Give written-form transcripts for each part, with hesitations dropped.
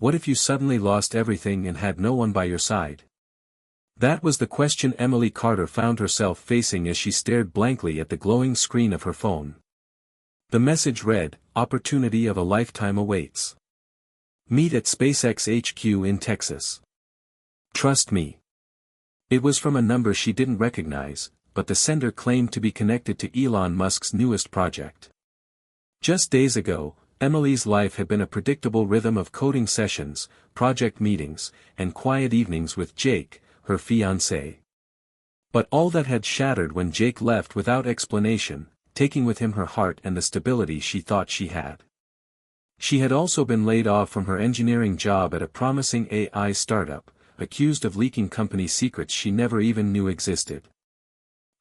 What if you suddenly lost everything and had no one by your side? That was the question Emily Carter found herself facing as she stared blankly at the glowing screen of her phone. The message read, "Opportunity of a lifetime awaits. Meet at SpaceX HQ in Texas. Trust me." It was from a number she didn't recognize, but the sender claimed to be connected to Elon Musk's newest project. Just days ago, Emily's life had been a predictable rhythm of coding sessions, project meetings, and quiet evenings with Jake, her fiancé. But all that had shattered when Jake left without explanation, taking with him her heart and the stability she thought she had. She had also been laid off from her engineering job at a promising AI startup, accused of leaking company secrets she never even knew existed.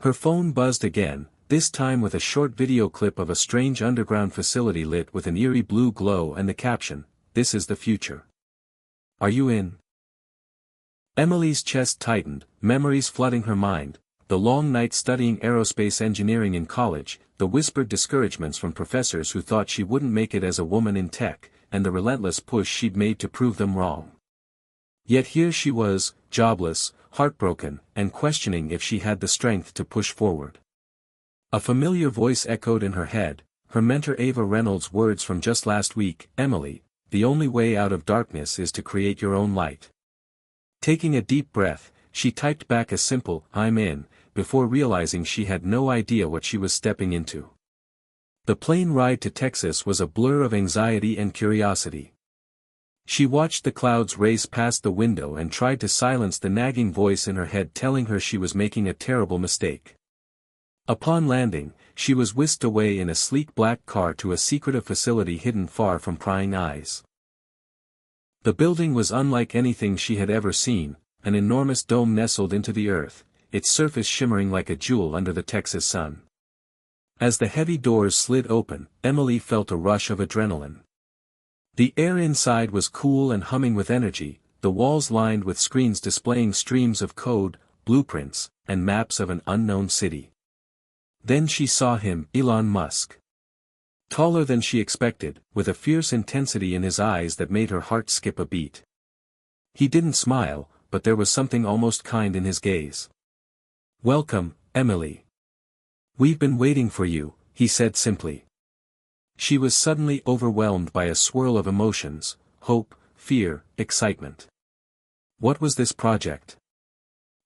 Her phone buzzed again, this time with a short video clip of a strange underground facility lit with an eerie blue glow and the caption, "This is the future. Are you in?" Emily's chest tightened, memories flooding her mind, the long night studying aerospace engineering in college, the whispered discouragements from professors who thought she wouldn't make it as a woman in tech, and the relentless push she'd made to prove them wrong. Yet here she was, jobless, heartbroken, and questioning if she had the strength to push forward. A familiar voice echoed in her head, her mentor Ava Reynolds' words from just last week, "Emily, the only way out of darkness is to create your own light." Taking a deep breath, she typed back a simple, "I'm in," before realizing she had no idea what she was stepping into. The plane ride to Texas was a blur of anxiety and curiosity. She watched the clouds race past the window and tried to silence the nagging voice in her head telling her she was making a terrible mistake. Upon landing, she was whisked away in a sleek black car to a secretive facility hidden far from prying eyes. The building was unlike anything she had ever seen, an enormous dome nestled into the earth, its surface shimmering like a jewel under the Texas sun. As the heavy doors slid open, Emily felt a rush of adrenaline. The air inside was cool and humming with energy, the walls lined with screens displaying streams of code, blueprints, and maps of an unknown city. Then she saw him, Elon Musk. Taller than she expected, with a fierce intensity in his eyes that made her heart skip a beat. He didn't smile, but there was something almost kind in his gaze. "Welcome, Emily. We've been waiting for you," he said simply. She was suddenly overwhelmed by a swirl of emotions, hope, fear, excitement. What was this project?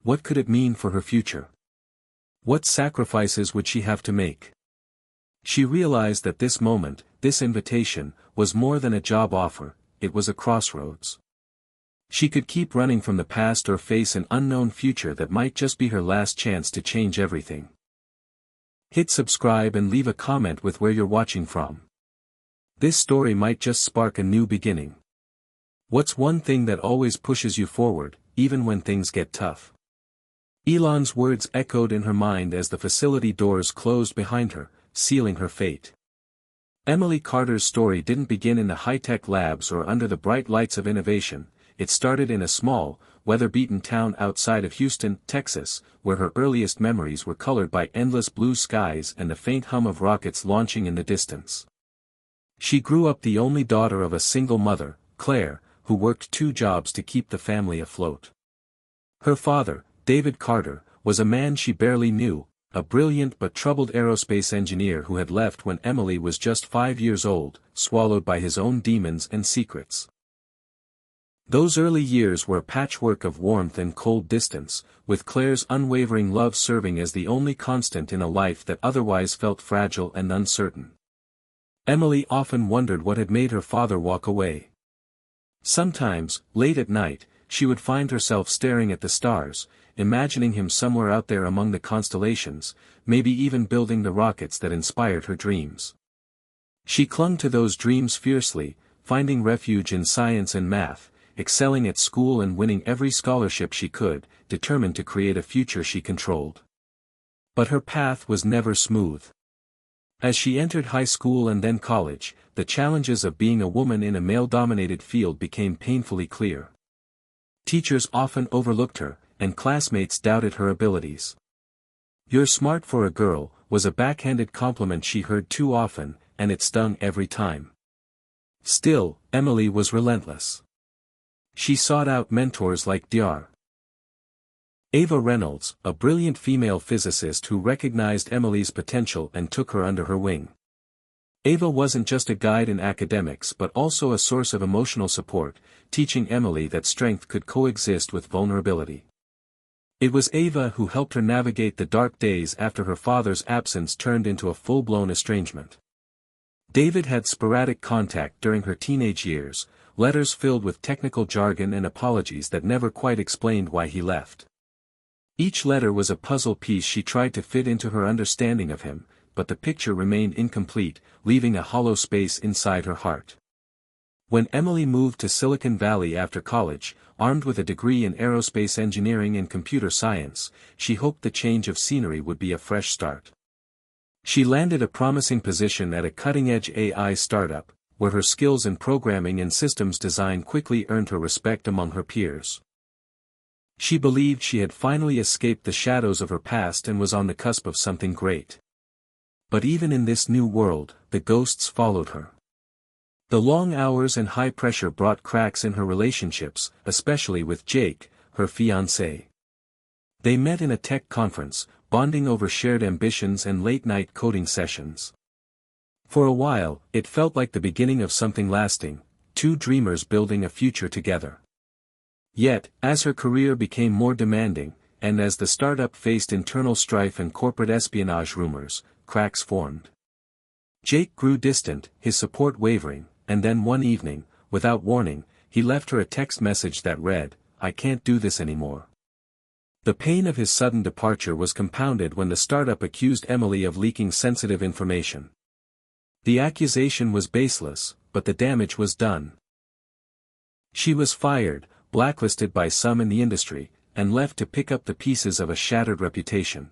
What could it mean for her future? What sacrifices would she have to make? She realized that this moment, this invitation, was more than a job offer, it was a crossroads. She could keep running from the past or face an unknown future that might just be her last chance to change everything. Hit subscribe and leave a comment with where you're watching from. This story might just spark a new beginning. What's one thing that always pushes you forward, even when things get tough? Elon's words echoed in her mind as the facility doors closed behind her, sealing her fate. Emily Carter's story didn't begin in the high-tech labs or under the bright lights of innovation, it started in a small, weather-beaten town outside of Houston, Texas, where her earliest memories were colored by endless blue skies and the faint hum of rockets launching in the distance. She grew up the only daughter of a single mother, Claire, who worked 2 jobs to keep the family afloat. Her father, David Carter, was a man she barely knew, a brilliant but troubled aerospace engineer who had left when Emily was just 5 years old, swallowed by his own demons and secrets. Those early years were a patchwork of warmth and cold distance, with Claire's unwavering love serving as the only constant in a life that otherwise felt fragile and uncertain. Emily often wondered what had made her father walk away. Sometimes, late at night, she would find herself staring at the stars, imagining him somewhere out there among the constellations, maybe even building the rockets that inspired her dreams. She clung to those dreams fiercely, finding refuge in science and math, excelling at school and winning every scholarship she could, determined to create a future she controlled. But her path was never smooth. As she entered high school and then college, the challenges of being a woman in a male-dominated field became painfully clear. Teachers often overlooked her, and classmates doubted her abilities. "You're smart for a girl," was a backhanded compliment she heard too often, and it stung every time. Still, Emily was relentless. She sought out mentors like Dr. Ava Reynolds, a brilliant female physicist who recognized Emily's potential and took her under her wing. Ava wasn't just a guide in academics but also a source of emotional support, teaching Emily that strength could coexist with vulnerability. It was Ava who helped her navigate the dark days after her father's absence turned into a full-blown estrangement. David had sporadic contact during her teenage years, letters filled with technical jargon and apologies that never quite explained why he left. Each letter was a puzzle piece she tried to fit into her understanding of him, but the picture remained incomplete, leaving a hollow space inside her heart. When Emily moved to Silicon Valley after college, armed with a degree in aerospace engineering and computer science, she hoped the change of scenery would be a fresh start. She landed a promising position at a cutting-edge AI startup, where her skills in programming and systems design quickly earned her respect among her peers. She believed she had finally escaped the shadows of her past and was on the cusp of something great. But even in this new world, the ghosts followed her. The long hours and high pressure brought cracks in her relationships, especially with Jake, her fiancé. They met in a tech conference, bonding over shared ambitions and late-night coding sessions. For a while, it felt like the beginning of something lasting, two dreamers building a future together. Yet, as her career became more demanding, and as the startup faced internal strife and corporate espionage rumors, cracks formed. Jake grew distant, his support wavering, and then one evening, without warning, he left her a text message that read, "I can't do this anymore." The pain of his sudden departure was compounded when the startup accused Emily of leaking sensitive information. The accusation was baseless, but the damage was done. She was fired, blacklisted by some in the industry, and left to pick up the pieces of a shattered reputation.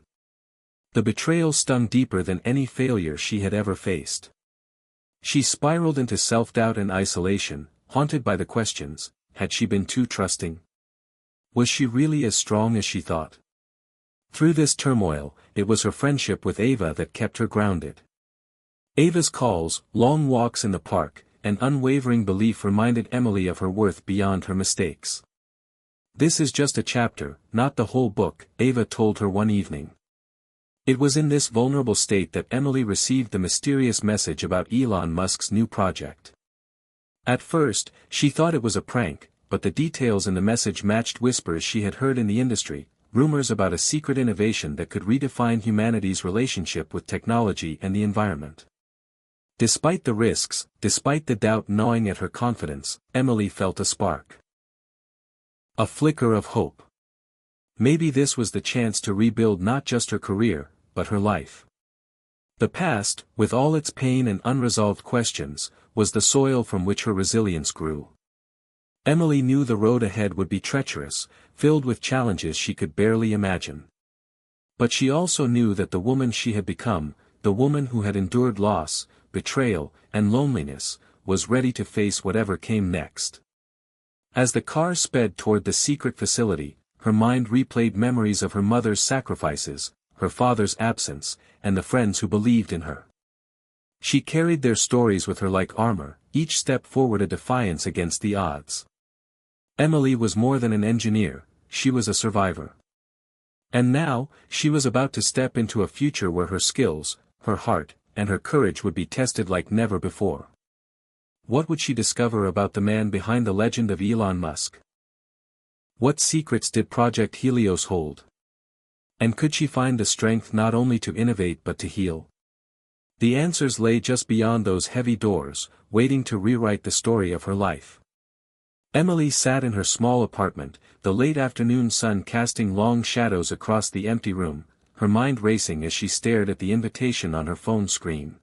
The betrayal stung deeper than any failure she had ever faced. She spiraled into self-doubt and isolation, haunted by the questions, had she been too trusting? Was she really as strong as she thought? Through this turmoil, it was her friendship with Ava that kept her grounded. Ava's calls, long walks in the park, and unwavering belief reminded Emily of her worth beyond her mistakes. "This is just a chapter, not the whole book," Ava told her one evening. It was in this vulnerable state that Emily received the mysterious message about Elon Musk's new project. At first, she thought it was a prank, but the details in the message matched whispers she had heard in the industry, rumors about a secret innovation that could redefine humanity's relationship with technology and the environment. Despite the risks, despite the doubt gnawing at her confidence, Emily felt a spark. A flicker of hope. Maybe this was the chance to rebuild not just her career, but her life. The past, with all its pain and unresolved questions, was the soil from which her resilience grew. Emily knew the road ahead would be treacherous, filled with challenges she could barely imagine. But she also knew that the woman she had become, the woman who had endured loss, betrayal, and loneliness, was ready to face whatever came next. As the car sped toward the secret facility, her mind replayed memories of her mother's sacrifices, her father's absence, and the friends who believed in her. She carried their stories with her like armor, each step forward a defiance against the odds. Emily was more than an engineer, she was a survivor. And now, she was about to step into a future where her skills, her heart, and her courage would be tested like never before. What would she discover about the man behind the legend of Elon Musk? What secrets did Project Helios hold? And could she find the strength not only to innovate but to heal? The answers lay just beyond those heavy doors, waiting to rewrite the story of her life. Emily sat in her small apartment, the late afternoon sun casting long shadows across the empty room, her mind racing as she stared at the invitation on her phone screen.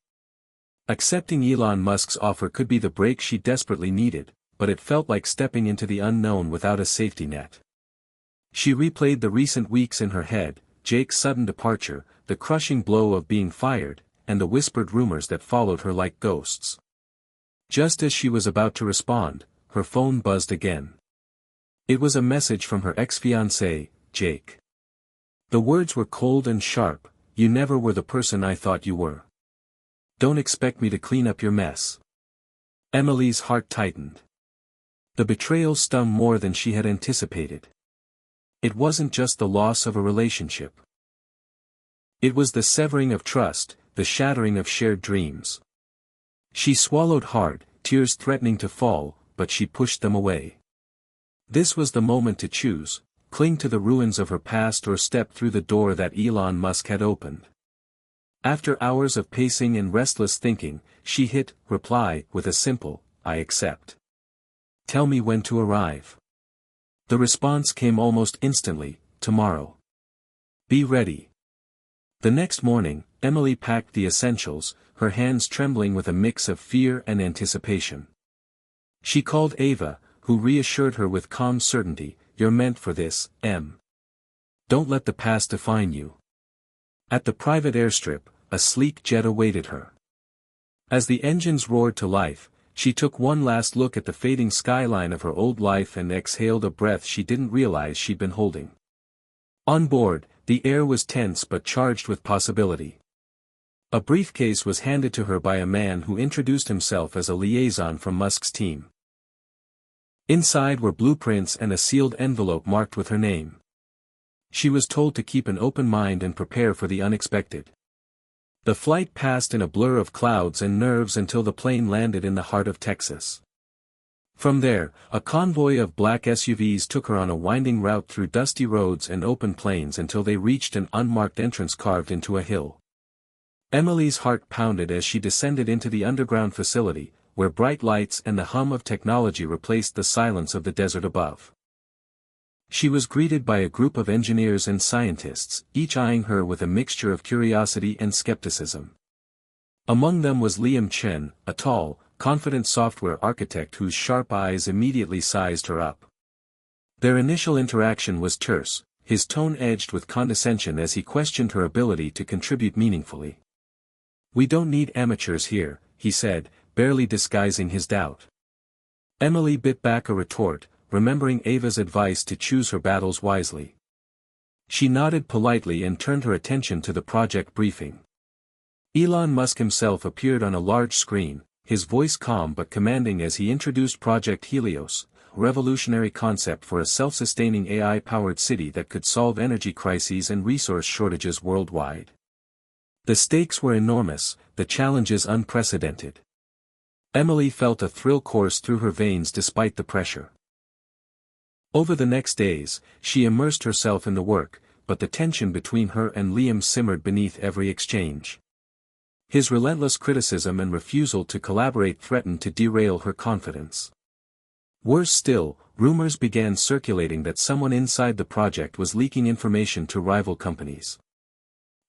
Accepting Elon Musk's offer could be the break she desperately needed, but it felt like stepping into the unknown without a safety net. She replayed the recent weeks in her head, Jake's sudden departure, the crushing blow of being fired, and the whispered rumors that followed her like ghosts. Just as she was about to respond, her phone buzzed again. It was a message from her ex-fiancé, Jake. The words were cold and sharp, "You never were the person I thought you were. Don't expect me to clean up your mess." Emily's heart tightened. The betrayal stung more than she had anticipated. It wasn't just the loss of a relationship. It was the severing of trust, the shattering of shared dreams. She swallowed hard, tears threatening to fall, but she pushed them away. This was the moment to choose: cling to the ruins of her past or step through the door that Elon Musk had opened. After hours of pacing and restless thinking, she hit reply with a simple, "I accept. Tell me when to arrive." The response came almost instantly: "Tomorrow. Be ready." The next morning, Emily packed the essentials, her hands trembling with a mix of fear and anticipation. She called Ava, who reassured her with calm certainty, "You're meant for this, Em. Don't let the past define you." At the private airstrip, a sleek jet awaited her. As the engines roared to life, she took one last look at the fading skyline of her old life and exhaled a breath she didn't realize she'd been holding. On board, the air was tense but charged with possibility. A briefcase was handed to her by a man who introduced himself as a liaison from Musk's team. Inside were blueprints and a sealed envelope marked with her name. She was told to keep an open mind and prepare for the unexpected. The flight passed in a blur of clouds and nerves until the plane landed in the heart of Texas. From there, a convoy of black SUVs took her on a winding route through dusty roads and open plains until they reached an unmarked entrance carved into a hill. Emily's heart pounded as she descended into the underground facility, where bright lights and the hum of technology replaced the silence of the desert above. She was greeted by a group of engineers and scientists, each eyeing her with a mixture of curiosity and skepticism. Among them was Liam Chen, a tall, confident software architect whose sharp eyes immediately sized her up. Their initial interaction was terse, his tone edged with condescension as he questioned her ability to contribute meaningfully. "We don't need amateurs here," he said, barely disguising his doubt. Emily bit back a retort, remembering Ava's advice to choose her battles wisely. She nodded politely and turned her attention to the project briefing. Elon Musk himself appeared on a large screen, his voice calm but commanding as he introduced Project Helios, a revolutionary concept for a self-sustaining AI-powered city that could solve energy crises and resource shortages worldwide. The stakes were enormous, the challenges unprecedented. Emily felt a thrill course through her veins despite the pressure. Over the next days, she immersed herself in the work, but the tension between her and Liam simmered beneath every exchange. His relentless criticism and refusal to collaborate threatened to derail her confidence. Worse still, rumors began circulating that someone inside the project was leaking information to rival companies.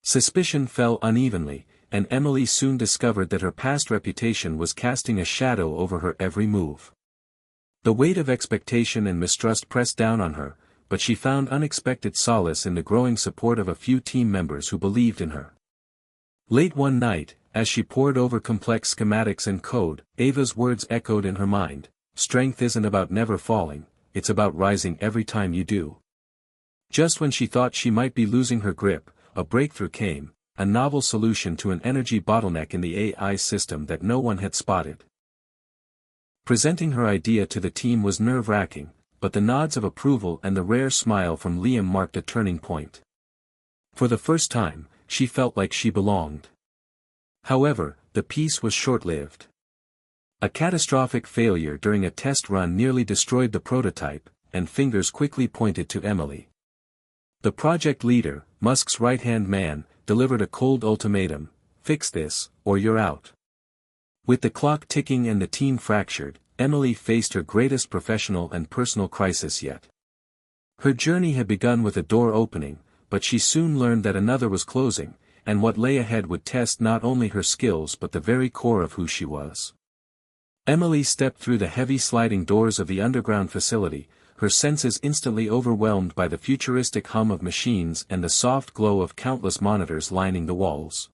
Suspicion fell unevenly, and Emily soon discovered that her past reputation was casting a shadow over her every move. The weight of expectation and mistrust pressed down on her, but she found unexpected solace in the growing support of a few team members who believed in her. Late one night, as she pored over complex schematics and code, Ava's words echoed in her mind: "Strength isn't about never falling, it's about rising every time you do." Just when she thought she might be losing her grip, a breakthrough came, a novel solution to an energy bottleneck in the AI system that no one had spotted. Presenting her idea to the team was nerve-wracking, but the nods of approval and the rare smile from Liam marked a turning point. For the first time, she felt like she belonged. However, the peace was short-lived. A catastrophic failure during a test run nearly destroyed the prototype, and fingers quickly pointed to Emily. The project leader, Musk's right-hand man, delivered a cold ultimatum: "Fix this, or you're out." With the clock ticking and the team fractured, Emily faced her greatest professional and personal crisis yet. Her journey had begun with a door opening, but she soon learned that another was closing, and what lay ahead would test not only her skills but the very core of who she was. Emily stepped through the heavy sliding doors of the underground facility, her senses instantly overwhelmed by the futuristic hum of machines and the soft glow of countless monitors lining the walls.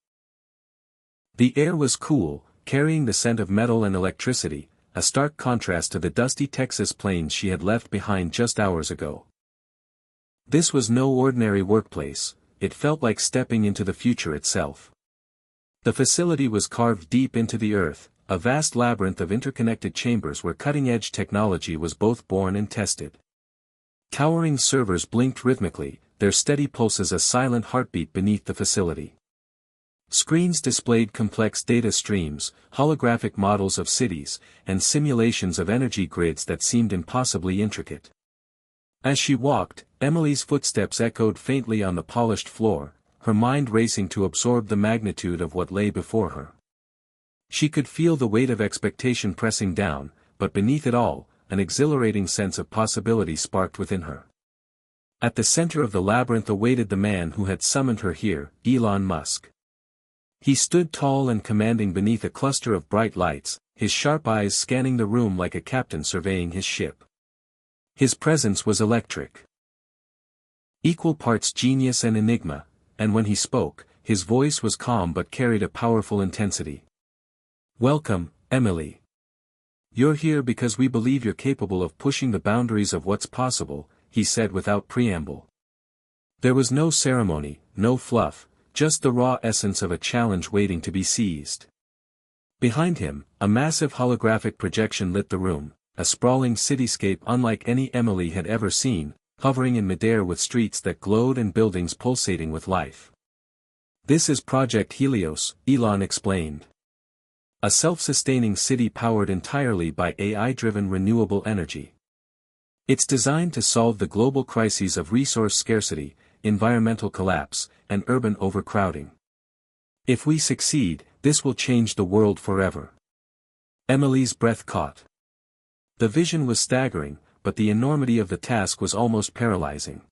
The air was cool, carrying the scent of metal and electricity, a stark contrast to the dusty Texas plains she had left behind just hours ago. This was no ordinary workplace, it felt like stepping into the future itself. The facility was carved deep into the earth, a vast labyrinth of interconnected chambers where cutting-edge technology was both born and tested. Towering servers blinked rhythmically, their steady pulses a silent heartbeat beneath the facility. Screens displayed complex data streams, holographic models of cities, and simulations of energy grids that seemed impossibly intricate. As she walked, Emily's footsteps echoed faintly on the polished floor, her mind racing to absorb the magnitude of what lay before her. She could feel the weight of expectation pressing down, but beneath it all, an exhilarating sense of possibility sparked within her. At the center of the labyrinth awaited the man who had summoned her here, Elon Musk. He stood tall and commanding beneath a cluster of bright lights, his sharp eyes scanning the room like a captain surveying his ship. His presence was electric. Equal parts genius and enigma, and when he spoke, his voice was calm but carried a powerful intensity. "Welcome, Emily. You're here because we believe you're capable of pushing the boundaries of what's possible," he said without preamble. There was no ceremony, no fluff, just the raw essence of a challenge waiting to be seized. Behind him, a massive holographic projection lit the room, a sprawling cityscape unlike any Emily had ever seen, hovering in midair with streets that glowed and buildings pulsating with life. "This is Project Helios," Elon explained. "A self-sustaining city powered entirely by AI-driven renewable energy. It's designed to solve the global crises of resource scarcity, environmental collapse, and urban overcrowding. If we succeed, this will change the world forever." Emily's breath caught. The vision was staggering, but the enormity of the task was almost paralyzing.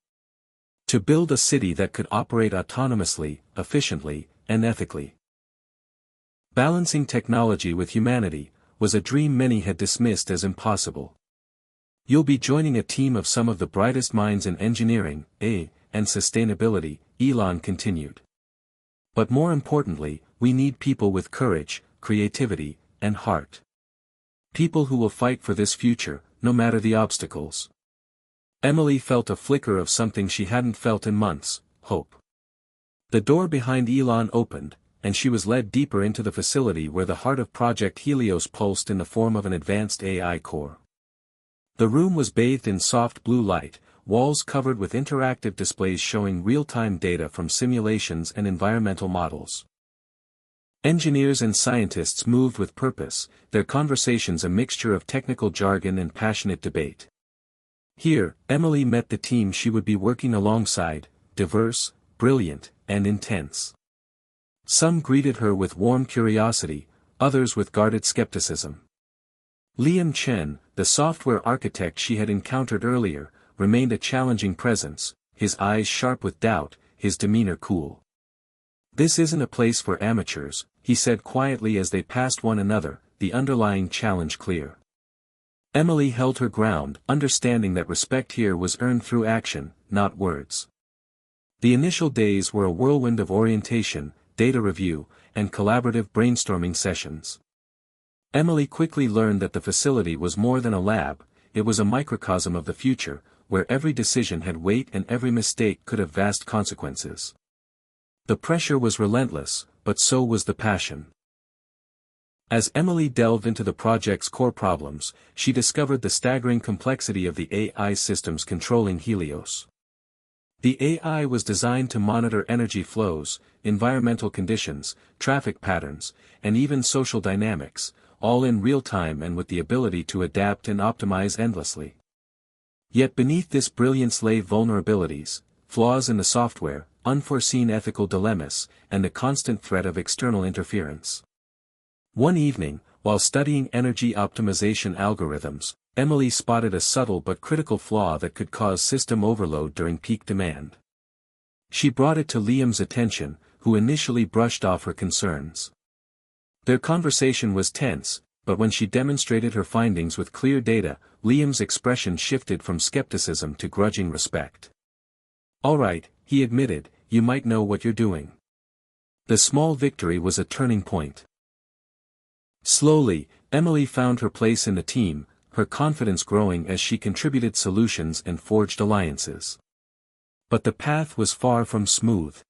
To build a city that could operate autonomously, efficiently, and ethically. Balancing technology with humanity was a dream many had dismissed as impossible. "You'll be joining a team of some of the brightest minds in engineering, AI, and sustainability," Elon continued. "But more importantly, we need people with courage, creativity, and heart. People who will fight for this future, no matter the obstacles." Emily felt a flicker of something she hadn't felt in months: hope. The door behind Elon opened, and she was led deeper into the facility where the heart of Project Helios pulsed in the form of an advanced AI core. The room was bathed in soft blue light, walls covered with interactive displays showing real-time data from simulations and environmental models. Engineers and scientists moved with purpose, their conversations a mixture of technical jargon and passionate debate. Here, Emily met the team she would be working alongside, diverse, brilliant, and intense. Some greeted her with warm curiosity, others with guarded skepticism. Liam Chen, the software architect she had encountered earlier, remained a challenging presence, his eyes sharp with doubt, his demeanor cool. "This isn't a place for amateurs," he said quietly as they passed one another, the underlying challenge clear. Emily held her ground, understanding that respect here was earned through action, not words. The initial days were a whirlwind of orientation, data review, and collaborative brainstorming sessions. Emily quickly learned that the facility was more than a lab, it was a microcosm of the future, where every decision had weight and every mistake could have vast consequences. The pressure was relentless, but so was the passion. As Emily delved into the project's core problems, she discovered the staggering complexity of the AI systems controlling Helios. The AI was designed to monitor energy flows, environmental conditions, traffic patterns, and even social dynamics, all in real time and with the ability to adapt and optimize endlessly. Yet beneath this brilliance lay vulnerabilities, flaws in the software, unforeseen ethical dilemmas, and the constant threat of external interference. One evening, while studying energy optimization algorithms, Emily spotted a subtle but critical flaw that could cause system overload during peak demand. She brought it to Liam's attention, who initially brushed off her concerns. Their conversation was tense, but when she demonstrated her findings with clear data, Liam's expression shifted from skepticism to grudging respect. "All right," he admitted, "you might know what you're doing." The small victory was a turning point. Slowly, Emily found her place in the team, her confidence growing as she contributed solutions and forged alliances. But the path was far from smooth.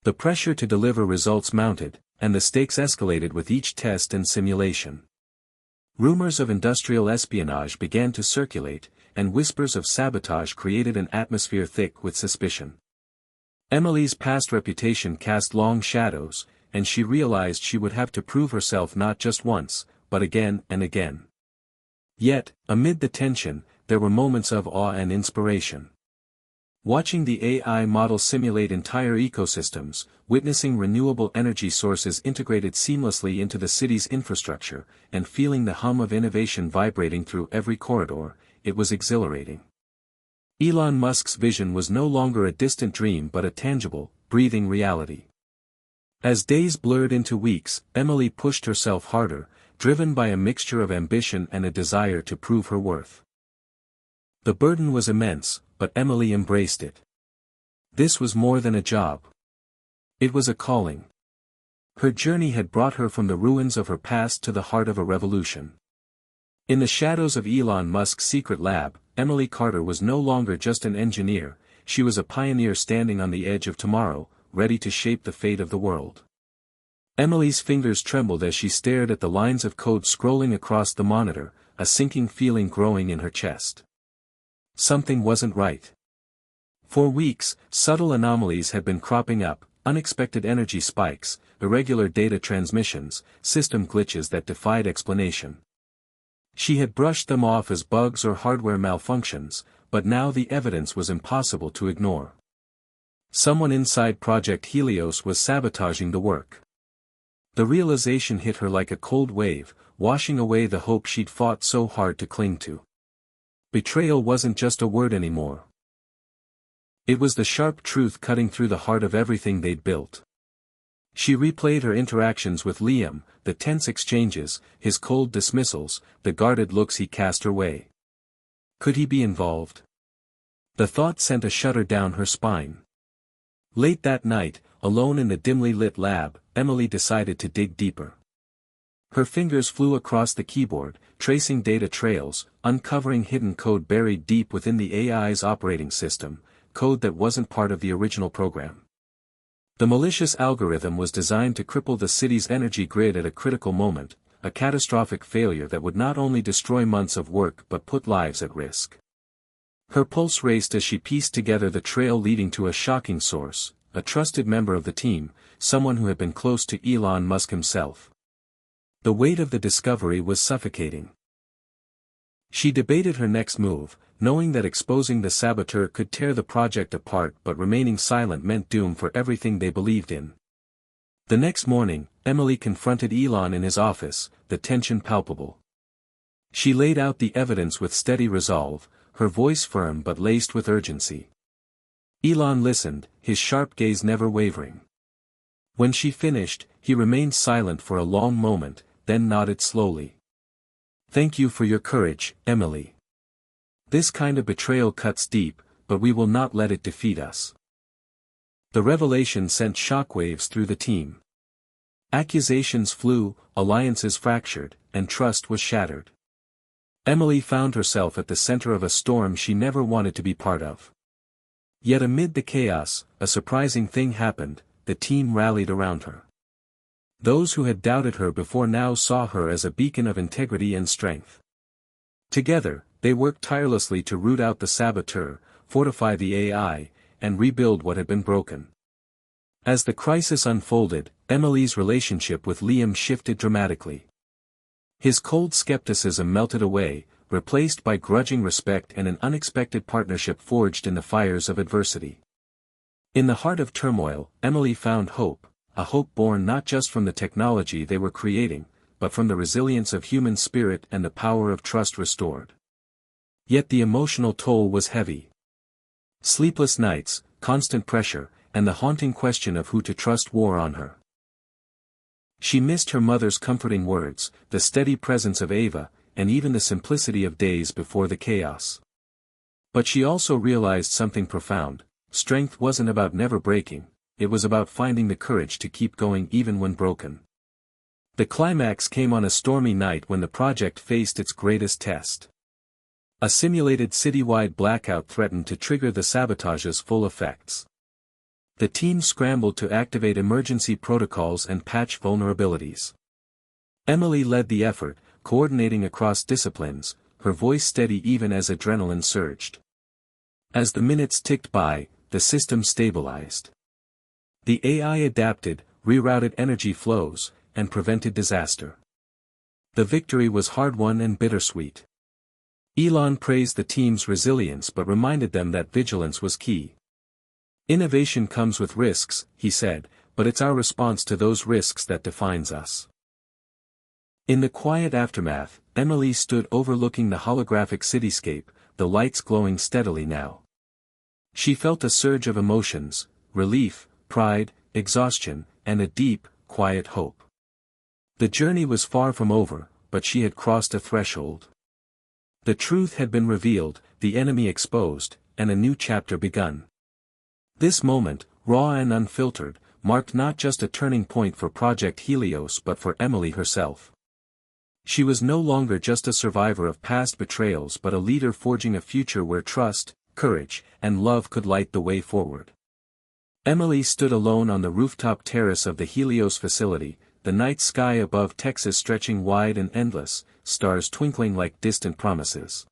The pressure to deliver results mounted, and the stakes escalated with each test and simulation. Rumors of industrial espionage began to circulate, and whispers of sabotage created an atmosphere thick with suspicion. Emily's past reputation cast long shadows, and she realized she would have to prove herself not just once, but again and again. Yet, amid the tension, there were moments of awe and inspiration. Watching the AI model simulate entire ecosystems, witnessing renewable energy sources integrated seamlessly into the city's infrastructure, and feeling the hum of innovation vibrating through every corridor, it was exhilarating. Elon Musk's vision was no longer a distant dream but a tangible, breathing reality. As days blurred into weeks, Emily pushed herself harder, driven by a mixture of ambition and a desire to prove her worth. The burden was immense, but Emily embraced it. This was more than a job. It was a calling. Her journey had brought her from the ruins of her past to the heart of a revolution. In the shadows of Elon Musk's secret lab, Emily Carter was no longer just an engineer, she was a pioneer standing on the edge of tomorrow, ready to shape the fate of the world. Emily's fingers trembled as she stared at the lines of code scrolling across the monitor, a sinking feeling growing in her chest. Something wasn't right. For weeks, subtle anomalies had been cropping up, unexpected energy spikes, irregular data transmissions, system glitches that defied explanation. She had brushed them off as bugs or hardware malfunctions, but now the evidence was impossible to ignore. Someone inside Project Helios was sabotaging the work. The realization hit her like a cold wave, washing away the hope she'd fought so hard to cling to. Betrayal wasn't just a word anymore. It was the sharp truth cutting through the heart of everything they'd built. She replayed her interactions with Liam, the tense exchanges, his cold dismissals, the guarded looks he cast her way. Could he be involved? The thought sent a shudder down her spine. Late that night, alone in the dimly lit lab, Emily decided to dig deeper. Her fingers flew across the keyboard, tracing data trails, uncovering hidden code buried deep within the AI's operating system, code that wasn't part of the original program. The malicious algorithm was designed to cripple the city's energy grid at a critical moment, a catastrophic failure that would not only destroy months of work but put lives at risk. Her pulse raced as she pieced together the trail leading to a shocking source, a trusted member of the team, someone who had been close to Elon Musk himself. The weight of the discovery was suffocating. She debated her next move, knowing that exposing the saboteur could tear the project apart, but remaining silent meant doom for everything they believed in. The next morning, Emily confronted Elon in his office, the tension palpable. She laid out the evidence with steady resolve, her voice firm but laced with urgency. Elon listened, his sharp gaze never wavering. When she finished, he remained silent for a long moment, then nodded slowly. "Thank you for your courage, Emily. This kind of betrayal cuts deep, but we will not let it defeat us." The revelation sent shockwaves through the team. Accusations flew, alliances fractured, and trust was shattered. Emily found herself at the center of a storm she never wanted to be part of. Yet amid the chaos, a surprising thing happened, the team rallied around her. Those who had doubted her before now saw her as a beacon of integrity and strength. Together, they worked tirelessly to root out the saboteur, fortify the AI, and rebuild what had been broken. As the crisis unfolded, Emily's relationship with Liam shifted dramatically. His cold skepticism melted away, replaced by grudging respect and an unexpected partnership forged in the fires of adversity. In the heart of turmoil, Emily found hope, a hope born not just from the technology they were creating, but from the resilience of human spirit and the power of trust restored. Yet the emotional toll was heavy. Sleepless nights, constant pressure, and the haunting question of who to trust wore on her. She missed her mother's comforting words, the steady presence of Ava, and even the simplicity of days before the chaos. But she also realized something profound: strength wasn't about never breaking, it was about finding the courage to keep going even when broken. The climax came on a stormy night when the project faced its greatest test. A simulated citywide blackout threatened to trigger the sabotage's full effects. The team scrambled to activate emergency protocols and patch vulnerabilities. Emily led the effort, coordinating across disciplines, her voice steady even as adrenaline surged. As the minutes ticked by, the system stabilized. The AI adapted, rerouted energy flows, and prevented disaster. The victory was hard-won and bittersweet. Elon praised the team's resilience but reminded them that vigilance was key. Innovation comes with risks, he said, but it's our response to those risks that defines us. In the quiet aftermath, Emily stood overlooking the holographic cityscape, the lights glowing steadily now. She felt a surge of emotions, relief, pride, exhaustion, and a deep, quiet hope. The journey was far from over, but she had crossed a threshold. The truth had been revealed, the enemy exposed, and a new chapter begun. This moment, raw and unfiltered, marked not just a turning point for Project Helios but for Emily herself. She was no longer just a survivor of past betrayals but a leader forging a future where trust, courage, and love could light the way forward. Emily stood alone on the rooftop terrace of the Helios facility, the night sky above Texas stretching wide and endless, stars twinkling like distant promises.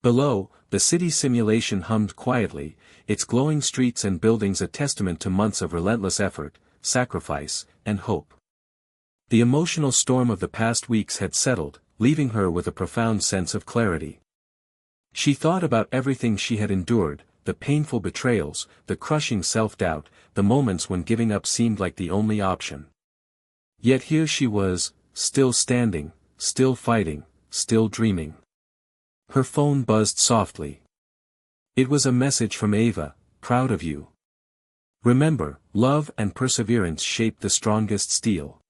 Below, the city simulation hummed quietly, its glowing streets and buildings a testament to months of relentless effort, sacrifice, and hope. The emotional storm of the past weeks had settled, leaving her with a profound sense of clarity. She thought about everything she had endured, the painful betrayals, the crushing self-doubt, the moments when giving up seemed like the only option. Yet here she was, still standing, still fighting, still dreaming. Her phone buzzed softly. It was a message from Ava, proud of you. Remember, love and perseverance shape the strongest steel.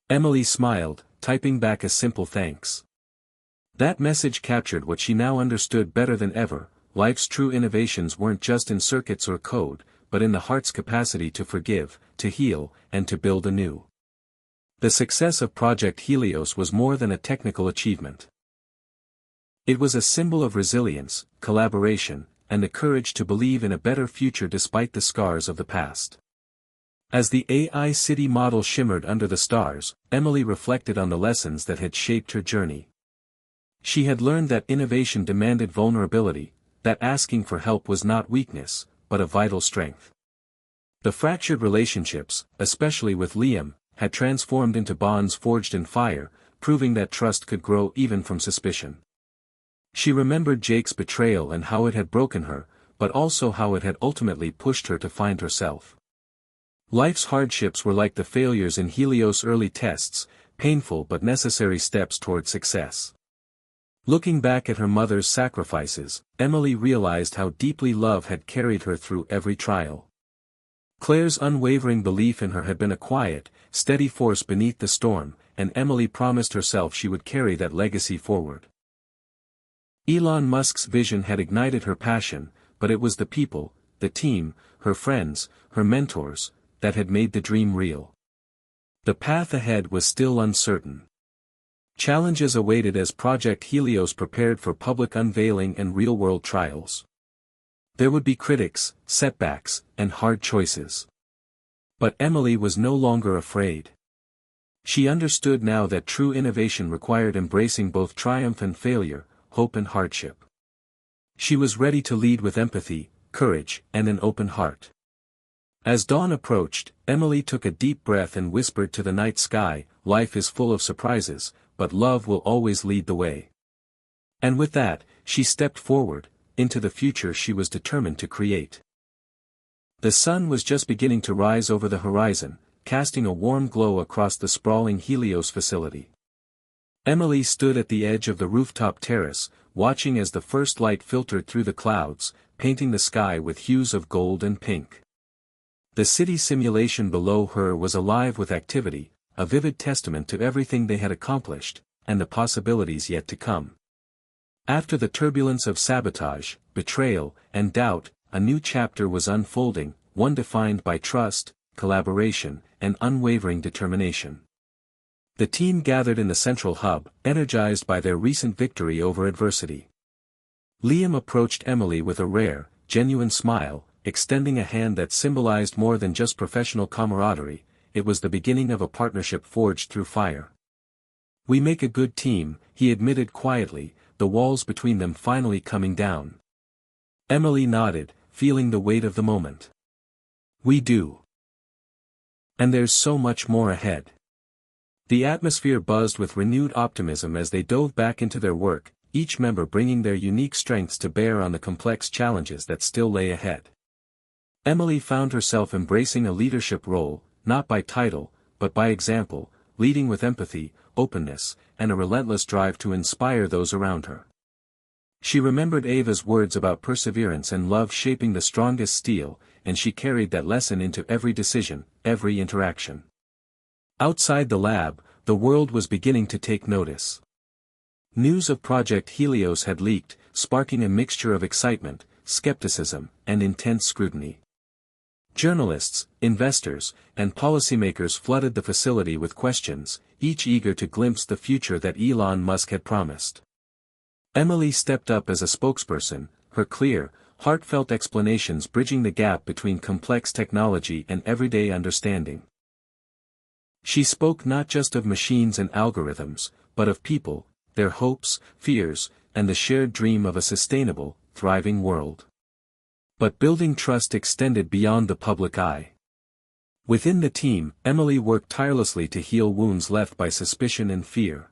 Emily smiled, typing back a simple thanks. That message captured what she now understood better than ever: life's true innovations weren't just in circuits or code, but in the heart's capacity to forgive, to heal, and to build anew. The success of Project Helios was more than a technical achievement. It was a symbol of resilience, collaboration, and the courage to believe in a better future despite the scars of the past. As the AI city model shimmered under the stars, Emily reflected on the lessons that had shaped her journey. She had learned that innovation demanded vulnerability, that asking for help was not weakness, but a vital strength. The fractured relationships, especially with Liam, had transformed into bonds forged in fire, proving that trust could grow even from suspicion. She remembered Jake's betrayal and how it had broken her, but also how it had ultimately pushed her to find herself. Life's hardships were like the failures in Helios' early tests, painful but necessary steps toward success. Looking back at her mother's sacrifices, Emily realized how deeply love had carried her through every trial. Claire's unwavering belief in her had been a quiet, steady force beneath the storm, and Emily promised herself she would carry that legacy forward. Elon Musk's vision had ignited her passion, but it was the people, the team, her friends, her mentors, that had made the dream real. The path ahead was still uncertain. Challenges awaited as Project Helios prepared for public unveiling and real-world trials. There would be critics, setbacks, and hard choices. But Emily was no longer afraid. She understood now that true innovation required embracing both triumph and failure, hope and hardship. She was ready to lead with empathy, courage, and an open heart. As dawn approached, Emily took a deep breath and whispered to the night sky, "Life is full of surprises, but love will always lead the way." And with that, she stepped forward, into the future she was determined to create. The sun was just beginning to rise over the horizon, casting a warm glow across the sprawling Helios facility. Emily stood at the edge of the rooftop terrace, watching as the first light filtered through the clouds, painting the sky with hues of gold and pink. The city simulation below her was alive with activity, a vivid testament to everything they had accomplished, and the possibilities yet to come. After the turbulence of sabotage, betrayal, and doubt, a new chapter was unfolding, one defined by trust, collaboration, and unwavering determination. The team gathered in the central hub, energized by their recent victory over adversity. Liam approached Emily with a rare, genuine smile, extending a hand that symbolized more than just professional camaraderie. It was the beginning of a partnership forged through fire. "We make a good team," he admitted quietly, the walls between them finally coming down. Emily nodded, feeling the weight of the moment. "We do. And there's so much more ahead." The atmosphere buzzed with renewed optimism as they dove back into their work, each member bringing their unique strengths to bear on the complex challenges that still lay ahead. Emily found herself embracing a leadership role, not by title, but by example, leading with empathy, openness, and a relentless drive to inspire those around her. She remembered Ava's words about perseverance and love shaping the strongest steel, and she carried that lesson into every decision, every interaction. Outside the lab, the world was beginning to take notice. News of Project Helios had leaked, sparking a mixture of excitement, skepticism, and intense scrutiny. Journalists, investors, and policymakers flooded the facility with questions, each eager to glimpse the future that Elon Musk had promised. Emily stepped up as a spokesperson, her clear, heartfelt explanations bridging the gap between complex technology and everyday understanding. She spoke not just of machines and algorithms, but of people, their hopes, fears, and the shared dream of a sustainable, thriving world. But building trust extended beyond the public eye. Within the team, Emily worked tirelessly to heal wounds left by suspicion and fear.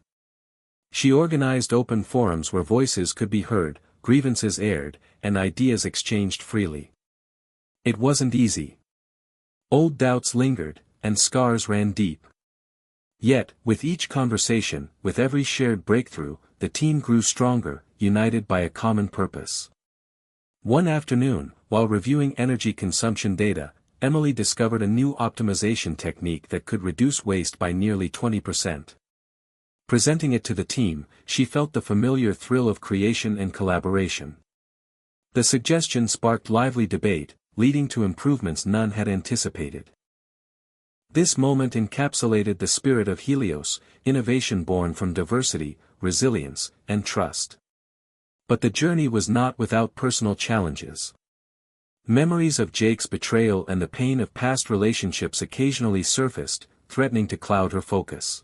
She organized open forums where voices could be heard, grievances aired, and ideas exchanged freely. It wasn't easy. Old doubts lingered, and scars ran deep. Yet, with each conversation, with every shared breakthrough, the team grew stronger, united by a common purpose. One afternoon, while reviewing energy consumption data, Emily discovered a new optimization technique that could reduce waste by nearly 20%. Presenting it to the team, she felt the familiar thrill of creation and collaboration. The suggestion sparked lively debate, leading to improvements none had anticipated. This moment encapsulated the spirit of Helios, innovation born from diversity, resilience, and trust. But the journey was not without personal challenges. Memories of Jake's betrayal and the pain of past relationships occasionally surfaced, threatening to cloud her focus.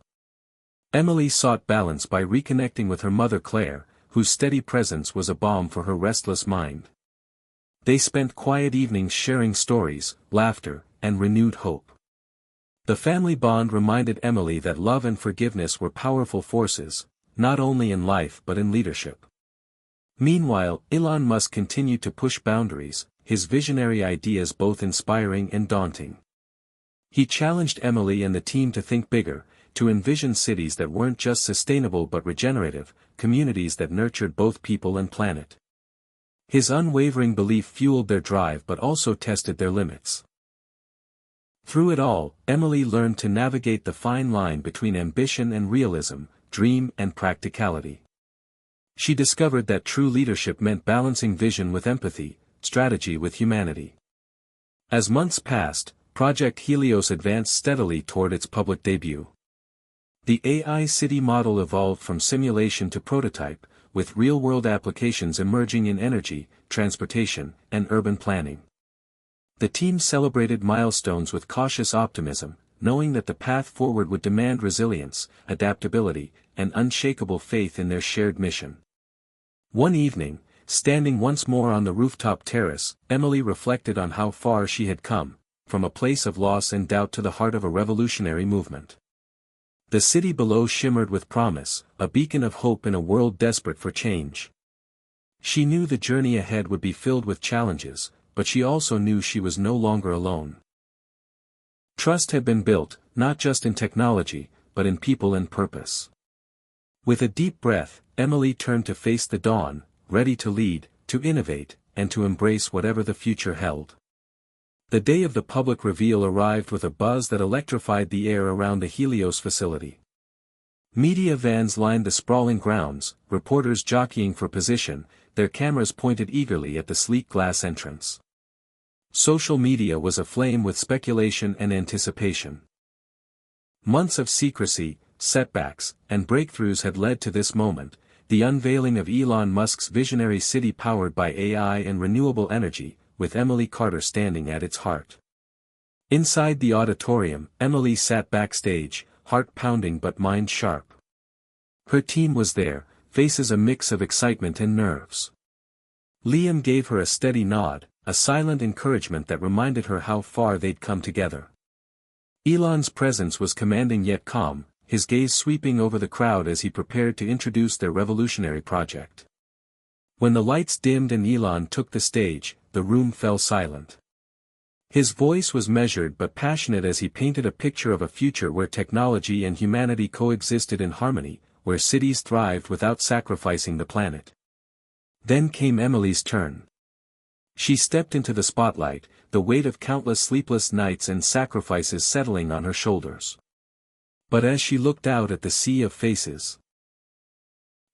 Emily sought balance by reconnecting with her mother Claire, whose steady presence was a balm for her restless mind. They spent quiet evenings sharing stories, laughter, and renewed hope. The family bond reminded Emily that love and forgiveness were powerful forces, not only in life but in leadership. Meanwhile, Elon Musk continued to push boundaries, his visionary ideas both inspiring and daunting. He challenged Emily and the team to think bigger, to envision cities that weren't just sustainable but regenerative, communities that nurtured both people and planet. His unwavering belief fueled their drive but also tested their limits. Through it all, Emily learned to navigate the fine line between ambition and realism, dream and practicality. She discovered that true leadership meant balancing vision with empathy, strategy with humanity. As months passed, Project Helios advanced steadily toward its public debut. The AI city model evolved from simulation to prototype, with real-world applications emerging in energy, transportation, and urban planning. The team celebrated milestones with cautious optimism, knowing that the path forward would demand resilience, adaptability, and unshakable faith in their shared mission. One evening, standing once more on the rooftop terrace, Emily reflected on how far she had come, from a place of loss and doubt to the heart of a revolutionary movement. The city below shimmered with promise, a beacon of hope in a world desperate for change. She knew the journey ahead would be filled with challenges, but she also knew she was no longer alone. Trust had been built, not just in technology, but in people and purpose. With a deep breath, Emily turned to face the dawn, ready to lead, to innovate, and to embrace whatever the future held. The day of the public reveal arrived with a buzz that electrified the air around the Helios facility. Media vans lined the sprawling grounds, reporters jockeying for position, their cameras pointed eagerly at the sleek glass entrance. Social media was aflame with speculation and anticipation. Months of secrecy, setbacks, and breakthroughs had led to this moment, the unveiling of Elon Musk's visionary city powered by AI and renewable energy, with Emily Carter standing at its heart. Inside the auditorium, Emily sat backstage, heart pounding but mind sharp. Her team was there, faces a mix of excitement and nerves. Liam gave her a steady nod, a silent encouragement that reminded her how far they'd come together. Elon's presence was commanding yet calm, his gaze sweeping over the crowd as he prepared to introduce their revolutionary project. When the lights dimmed and Elon took the stage, the room fell silent. His voice was measured but passionate as he painted a picture of a future where technology and humanity coexisted in harmony, where cities thrived without sacrificing the planet. Then came Emily's turn. She stepped into the spotlight, the weight of countless sleepless nights and sacrifices settling on her shoulders. But as she looked out at the sea of faces,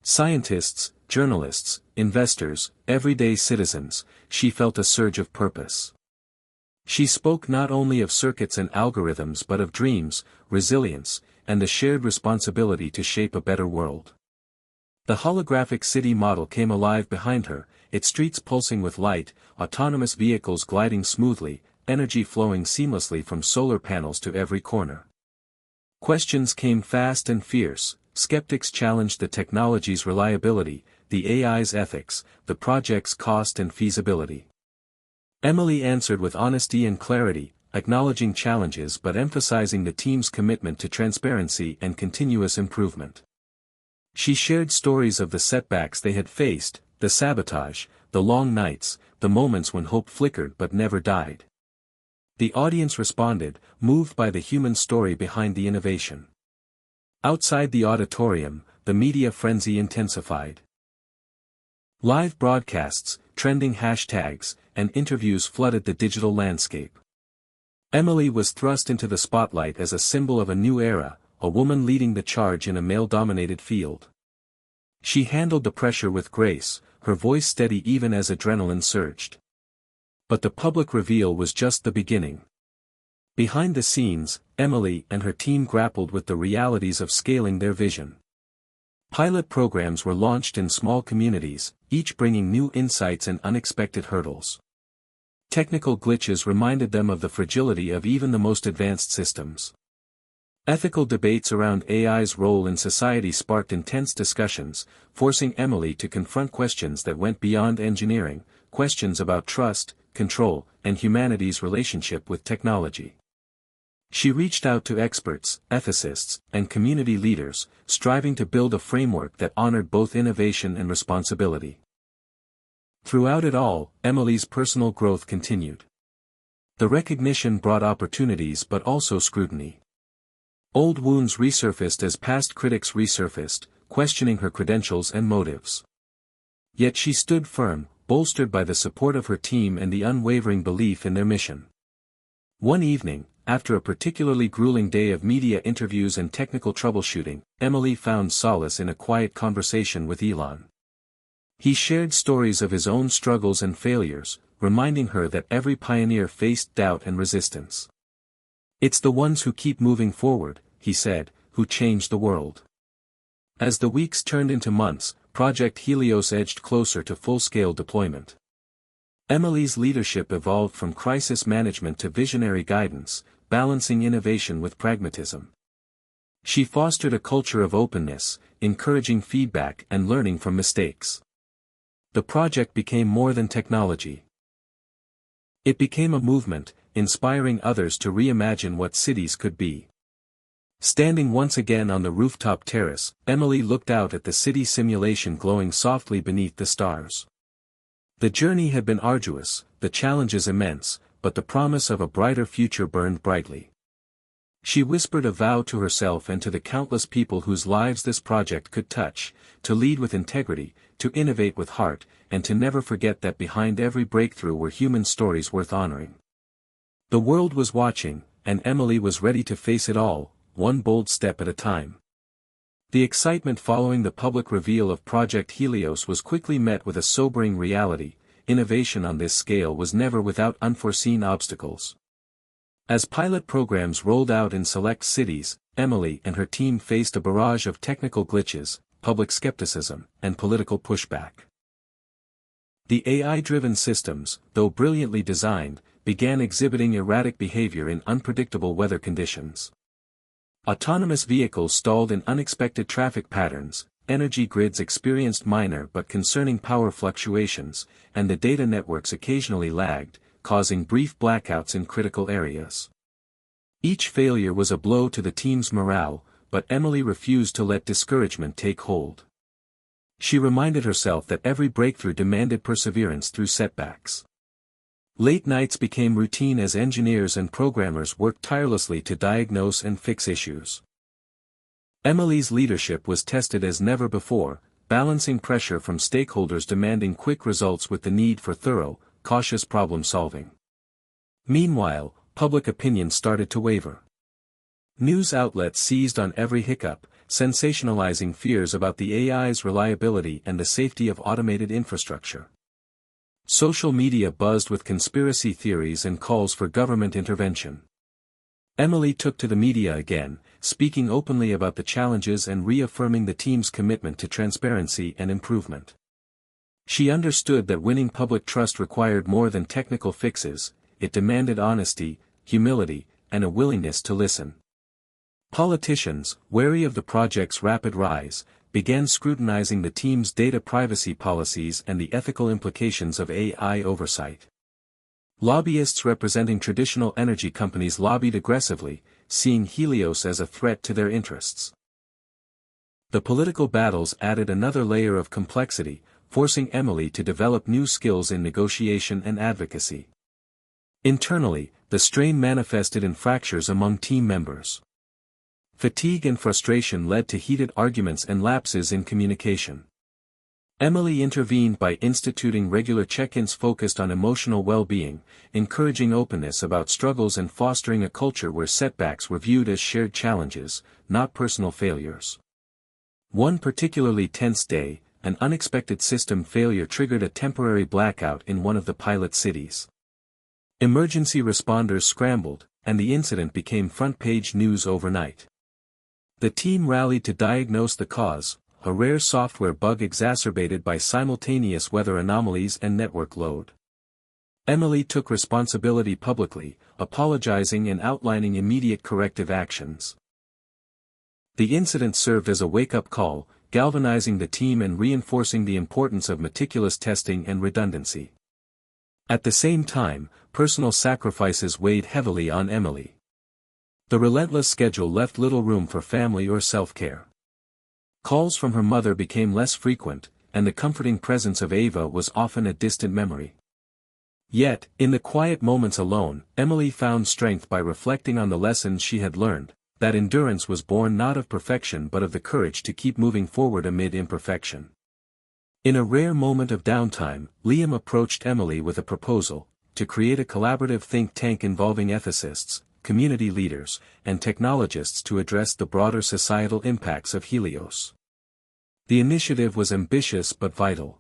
scientists, journalists, investors, everyday citizens, she felt a surge of purpose. She spoke not only of circuits and algorithms but of dreams, resilience, and the shared responsibility to shape a better world. The holographic city model came alive behind her, its streets pulsing with light, autonomous vehicles gliding smoothly, energy flowing seamlessly from solar panels to every corner. Questions came fast and fierce. Skeptics challenged the technology's reliability, the AI's ethics, the project's cost and feasibility. Emily answered with honesty and clarity, acknowledging challenges but emphasizing the team's commitment to transparency and continuous improvement. She shared stories of the setbacks they had faced, the sabotage, the long nights, the moments when hope flickered but never died. The audience responded, moved by the human story behind the innovation. Outside the auditorium, the media frenzy intensified. Live broadcasts, trending hashtags, and interviews flooded the digital landscape. Emily was thrust into the spotlight as a symbol of a new era, a woman leading the charge in a male-dominated field. She handled the pressure with grace, her voice steady even as adrenaline surged. But the public reveal was just the beginning. Behind the scenes, Emily and her team grappled with the realities of scaling their vision. Pilot programs were launched in small communities, each bringing new insights and unexpected hurdles. Technical glitches reminded them of the fragility of even the most advanced systems. Ethical debates around AI's role in society sparked intense discussions, forcing Emily to confront questions that went beyond engineering, questions about trust, control, and humanity's relationship with technology. She reached out to experts, ethicists, and community leaders, striving to build a framework that honored both innovation and responsibility. Throughout it all, Emily's personal growth continued. The recognition brought opportunities but also scrutiny. Old wounds resurfaced as past critics resurfaced, questioning her credentials and motives. Yet she stood firm, bolstered by the support of her team and the unwavering belief in their mission. One evening, after a particularly grueling day of media interviews and technical troubleshooting, Emily found solace in a quiet conversation with Elon. He shared stories of his own struggles and failures, reminding her that every pioneer faced doubt and resistance. "It's the ones who keep moving forward," he said, "who change the world." As the weeks turned into months, Project Helios edged closer to full-scale deployment. Emily's leadership evolved from crisis management to visionary guidance, balancing innovation with pragmatism. She fostered a culture of openness, encouraging feedback and learning from mistakes. The project became more than technology. It became a movement, inspiring others to reimagine what cities could be. Standing once again on the rooftop terrace, Emily looked out at the city simulation glowing softly beneath the stars. The journey had been arduous, the challenges immense, but the promise of a brighter future burned brightly. She whispered a vow to herself and to the countless people whose lives this project could touch, to lead with integrity, to innovate with heart, and to never forget that behind every breakthrough were human stories worth honoring. The world was watching, and Emily was ready to face it all, one bold step at a time. The excitement following the public reveal of Project Helios was quickly met with a sobering reality: innovation on this scale was never without unforeseen obstacles. As pilot programs rolled out in select cities, Emily and her team faced a barrage of technical glitches, public skepticism, and political pushback. The AI-driven systems, though brilliantly designed, began exhibiting erratic behavior in unpredictable weather conditions. Autonomous vehicles stalled in unexpected traffic patterns, energy grids experienced minor but concerning power fluctuations, and the data networks occasionally lagged, causing brief blackouts in critical areas. Each failure was a blow to the team's morale, but Emily refused to let discouragement take hold. She reminded herself that every breakthrough demanded perseverance through setbacks. Late nights became routine as engineers and programmers worked tirelessly to diagnose and fix issues. Emily's leadership was tested as never before, balancing pressure from stakeholders demanding quick results with the need for thorough, cautious problem-solving. Meanwhile, public opinion started to waver. News outlets seized on every hiccup, sensationalizing fears about the AI's reliability and the safety of automated infrastructure. Social media buzzed with conspiracy theories and calls for government intervention. Emily took to the media again, speaking openly about the challenges and reaffirming the team's commitment to transparency and improvement. She understood that winning public trust required more than technical fixes, it demanded honesty, humility, and a willingness to listen. Politicians, wary of the project's rapid rise, began scrutinizing the team's data privacy policies and the ethical implications of AI oversight. Lobbyists representing traditional energy companies lobbied aggressively, seeing Helios as a threat to their interests. The political battles added another layer of complexity, forcing Emily to develop new skills in negotiation and advocacy. Internally, the strain manifested in fractures among team members. Fatigue and frustration led to heated arguments and lapses in communication. Emily intervened by instituting regular check-ins focused on emotional well-being, encouraging openness about struggles and fostering a culture where setbacks were viewed as shared challenges, not personal failures. One particularly tense day, an unexpected system failure triggered a temporary blackout in one of the pilot cities. Emergency responders scrambled, and the incident became front-page news overnight. The team rallied to diagnose the cause, a rare software bug exacerbated by simultaneous weather anomalies and network load. Emily took responsibility publicly, apologizing and outlining immediate corrective actions. The incident served as a wake-up call, galvanizing the team and reinforcing the importance of meticulous testing and redundancy. At the same time, personal sacrifices weighed heavily on Emily. The relentless schedule left little room for family or self-care. Calls from her mother became less frequent, and the comforting presence of Ava was often a distant memory. Yet, in the quiet moments alone, Emily found strength by reflecting on the lessons she had learned, that endurance was born not of perfection but of the courage to keep moving forward amid imperfection. In a rare moment of downtime, Liam approached Emily with a proposal, to create a collaborative think tank involving ethicists, community leaders, and technologists to address the broader societal impacts of Helios. The initiative was ambitious but vital.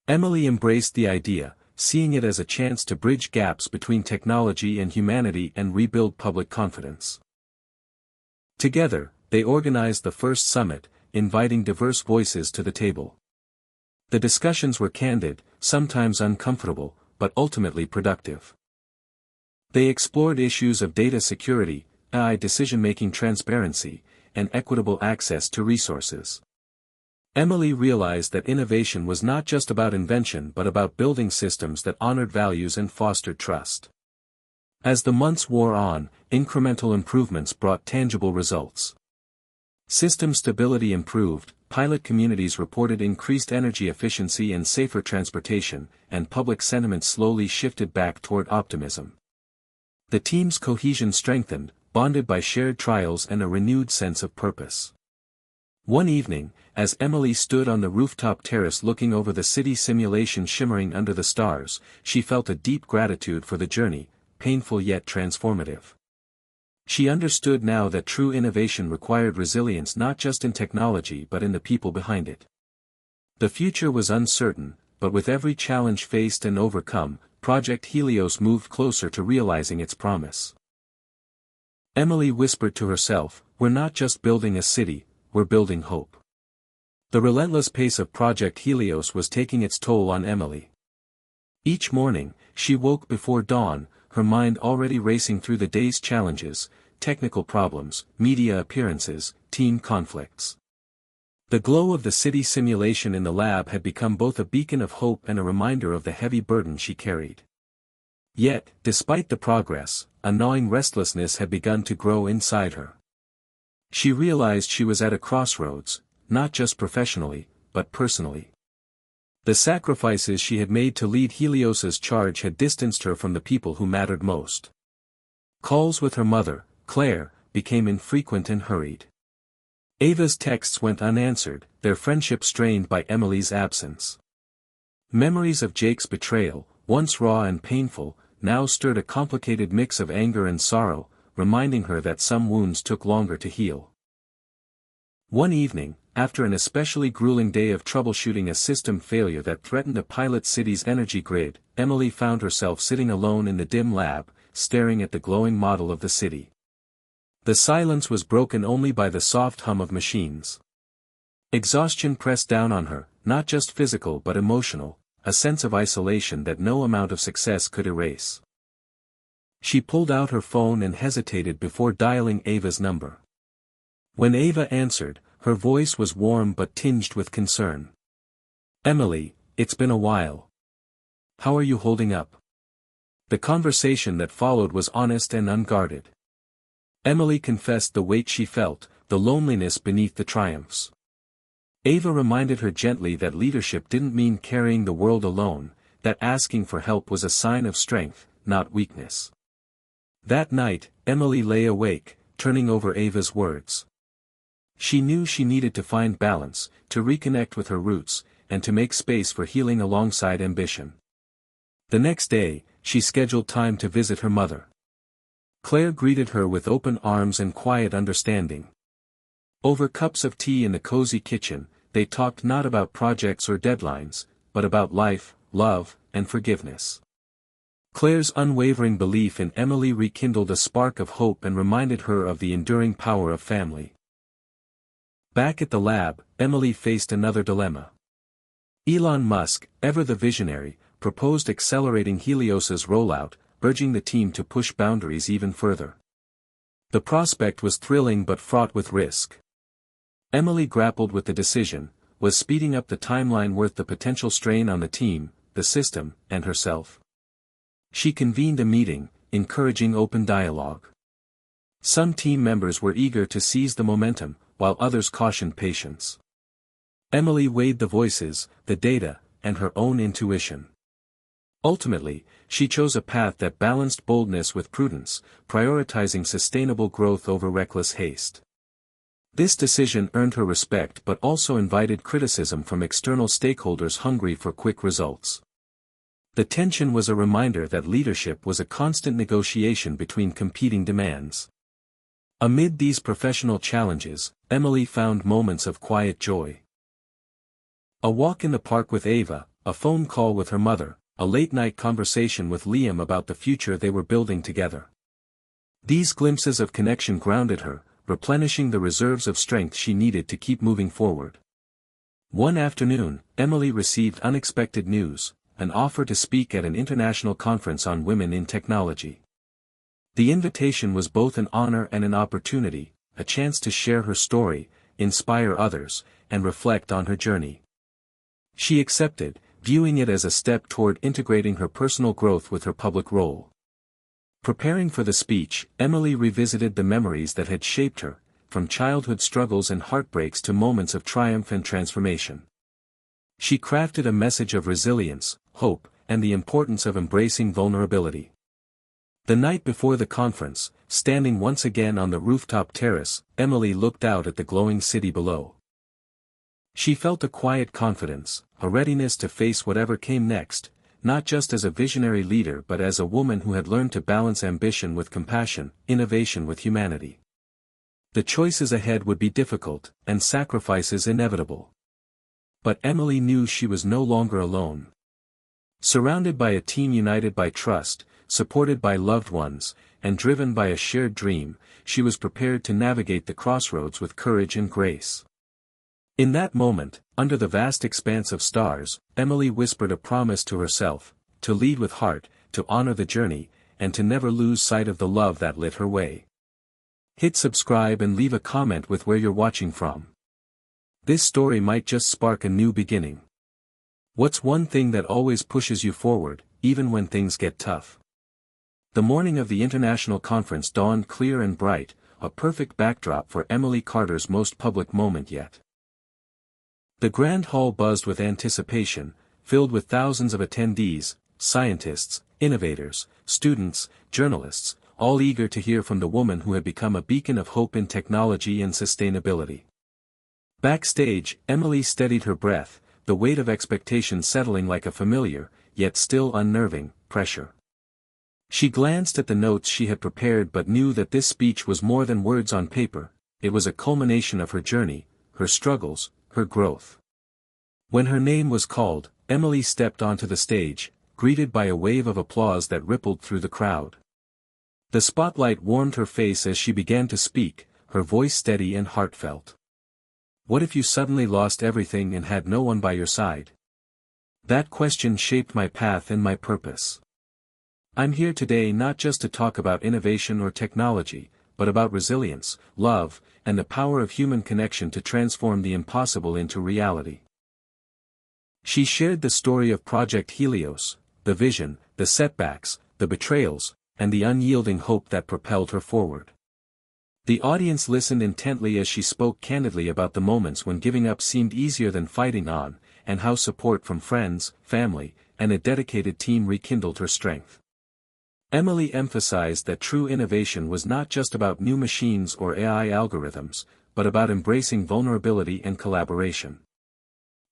Emily embraced the idea, seeing it as a chance to bridge gaps between technology and humanity and rebuild public confidence. Together, they organized the first summit, inviting diverse voices to the table. The discussions were candid, sometimes uncomfortable, but ultimately productive. They explored issues of data security, AI decision-making transparency, and equitable access to resources. Emily realized that innovation was not just about invention but about building systems that honored values and fostered trust. As the months wore on, incremental improvements brought tangible results. System stability improved, pilot communities reported increased energy efficiency and safer transportation, and public sentiment slowly shifted back toward optimism. The team's cohesion strengthened, bonded by shared trials and a renewed sense of purpose. One evening, as Emily stood on the rooftop terrace looking over the city simulation shimmering under the stars, she felt a deep gratitude for the journey, painful yet transformative. She understood now that true innovation required resilience not just in technology but in the people behind it. The future was uncertain, but with every challenge faced and overcome, Project Helios moved closer to realizing its promise. Emily whispered to herself, "We're not just building a city, we're building hope." The relentless pace of Project Helios was taking its toll on Emily. Each morning, she woke before dawn, her mind already racing through the day's challenges, technical problems, media appearances, team conflicts. The glow of the city simulation in the lab had become both a beacon of hope and a reminder of the heavy burden she carried. Yet, despite the progress, a gnawing restlessness had begun to grow inside her. She realized she was at a crossroads, not just professionally, but personally. The sacrifices she had made to lead Helios's charge had distanced her from the people who mattered most. Calls with her mother, Claire, became infrequent and hurried. Ava's texts went unanswered, their friendship strained by Emily's absence. Memories of Jake's betrayal, once raw and painful, now stirred a complicated mix of anger and sorrow, reminding her that some wounds took longer to heal. One evening, after an especially grueling day of troubleshooting a system failure that threatened a pilot city's energy grid, Emily found herself sitting alone in the dim lab, staring at the glowing model of the city. The silence was broken only by the soft hum of machines. Exhaustion pressed down on her, not just physical but emotional, a sense of isolation that no amount of success could erase. She pulled out her phone and hesitated before dialing Ava's number. When Ava answered, her voice was warm but tinged with concern. "Emily, it's been a while. How are you holding up?" The conversation that followed was honest and unguarded. Emily confessed the weight she felt, the loneliness beneath the triumphs. Ava reminded her gently that leadership didn't mean carrying the world alone, that asking for help was a sign of strength, not weakness. That night, Emily lay awake, turning over Ava's words. She knew she needed to find balance, to reconnect with her roots, and to make space for healing alongside ambition. The next day, she scheduled time to visit her mother. Claire greeted her with open arms and quiet understanding. Over cups of tea in the cozy kitchen, they talked not about projects or deadlines, but about life, love, and forgiveness. Claire's unwavering belief in Emily rekindled a spark of hope and reminded her of the enduring power of family. Back at the lab, Emily faced another dilemma. Elon Musk, ever the visionary, proposed accelerating Helios's rollout, urging the team to push boundaries even further. The prospect was thrilling but fraught with risk. Emily grappled with the decision: was speeding up the timeline worth the potential strain on the team, the system, and herself? She convened a meeting, encouraging open dialogue. Some team members were eager to seize the momentum, while others cautioned patience. Emily weighed the voices, the data, and her own intuition. Ultimately, she chose a path that balanced boldness with prudence, prioritizing sustainable growth over reckless haste. This decision earned her respect but also invited criticism from external stakeholders hungry for quick results. The tension was a reminder that leadership was a constant negotiation between competing demands. Amid these professional challenges, Emily found moments of quiet joy. A walk in the park with Ava, a phone call with her mother, a late-night conversation with Liam about the future they were building together. These glimpses of connection grounded her, replenishing the reserves of strength she needed to keep moving forward. One afternoon, Emily received unexpected news: an offer to speak at an international conference on women in technology. The invitation was both an honor and an opportunity, a chance to share her story, inspire others, and reflect on her journey. She accepted, viewing it as a step toward integrating her personal growth with her public role. Preparing for the speech, Emily revisited the memories that had shaped her, from childhood struggles and heartbreaks to moments of triumph and transformation. She crafted a message of resilience, hope, and the importance of embracing vulnerability. The night before the conference, standing once again on the rooftop terrace, Emily looked out at the glowing city below. She felt a quiet confidence, a readiness to face whatever came next, not just as a visionary leader but as a woman who had learned to balance ambition with compassion, innovation with humanity. The choices ahead would be difficult, and sacrifices inevitable. But Emily knew she was no longer alone. Surrounded by a team united by trust, supported by loved ones, and driven by a shared dream, she was prepared to navigate the crossroads with courage and grace. In that moment, under the vast expanse of stars, Emily whispered a promise to herself: to lead with heart, to honor the journey, and to never lose sight of the love that lit her way. Hit subscribe and leave a comment with where you're watching from. This story might just spark a new beginning. What's one thing that always pushes you forward, even when things get tough? The morning of the international conference dawned clear and bright, a perfect backdrop for Emily Carter's most public moment yet. The grand hall buzzed with anticipation, filled with thousands of attendees, scientists, innovators, students, journalists, all eager to hear from the woman who had become a beacon of hope in technology and sustainability. Backstage, Emily steadied her breath, the weight of expectation settling like a familiar, yet still unnerving, pressure. She glanced at the notes she had prepared but knew that this speech was more than words on paper, it was a culmination of her journey, her struggles, her growth. When her name was called, Emily stepped onto the stage, greeted by a wave of applause that rippled through the crowd. The spotlight warmed her face as she began to speak, her voice steady and heartfelt. What if you suddenly lost everything and had no one by your side? That question shaped my path and my purpose. I'm here today not just to talk about innovation or technology, but about resilience, love, and the power of human connection to transform the impossible into reality. She shared the story of Project Helios, the vision, the setbacks, the betrayals, and the unyielding hope that propelled her forward. The audience listened intently as she spoke candidly about the moments when giving up seemed easier than fighting on, and how support from friends, family, and a dedicated team rekindled her strength. Emily emphasized that true innovation was not just about new machines or AI algorithms, but about embracing vulnerability and collaboration.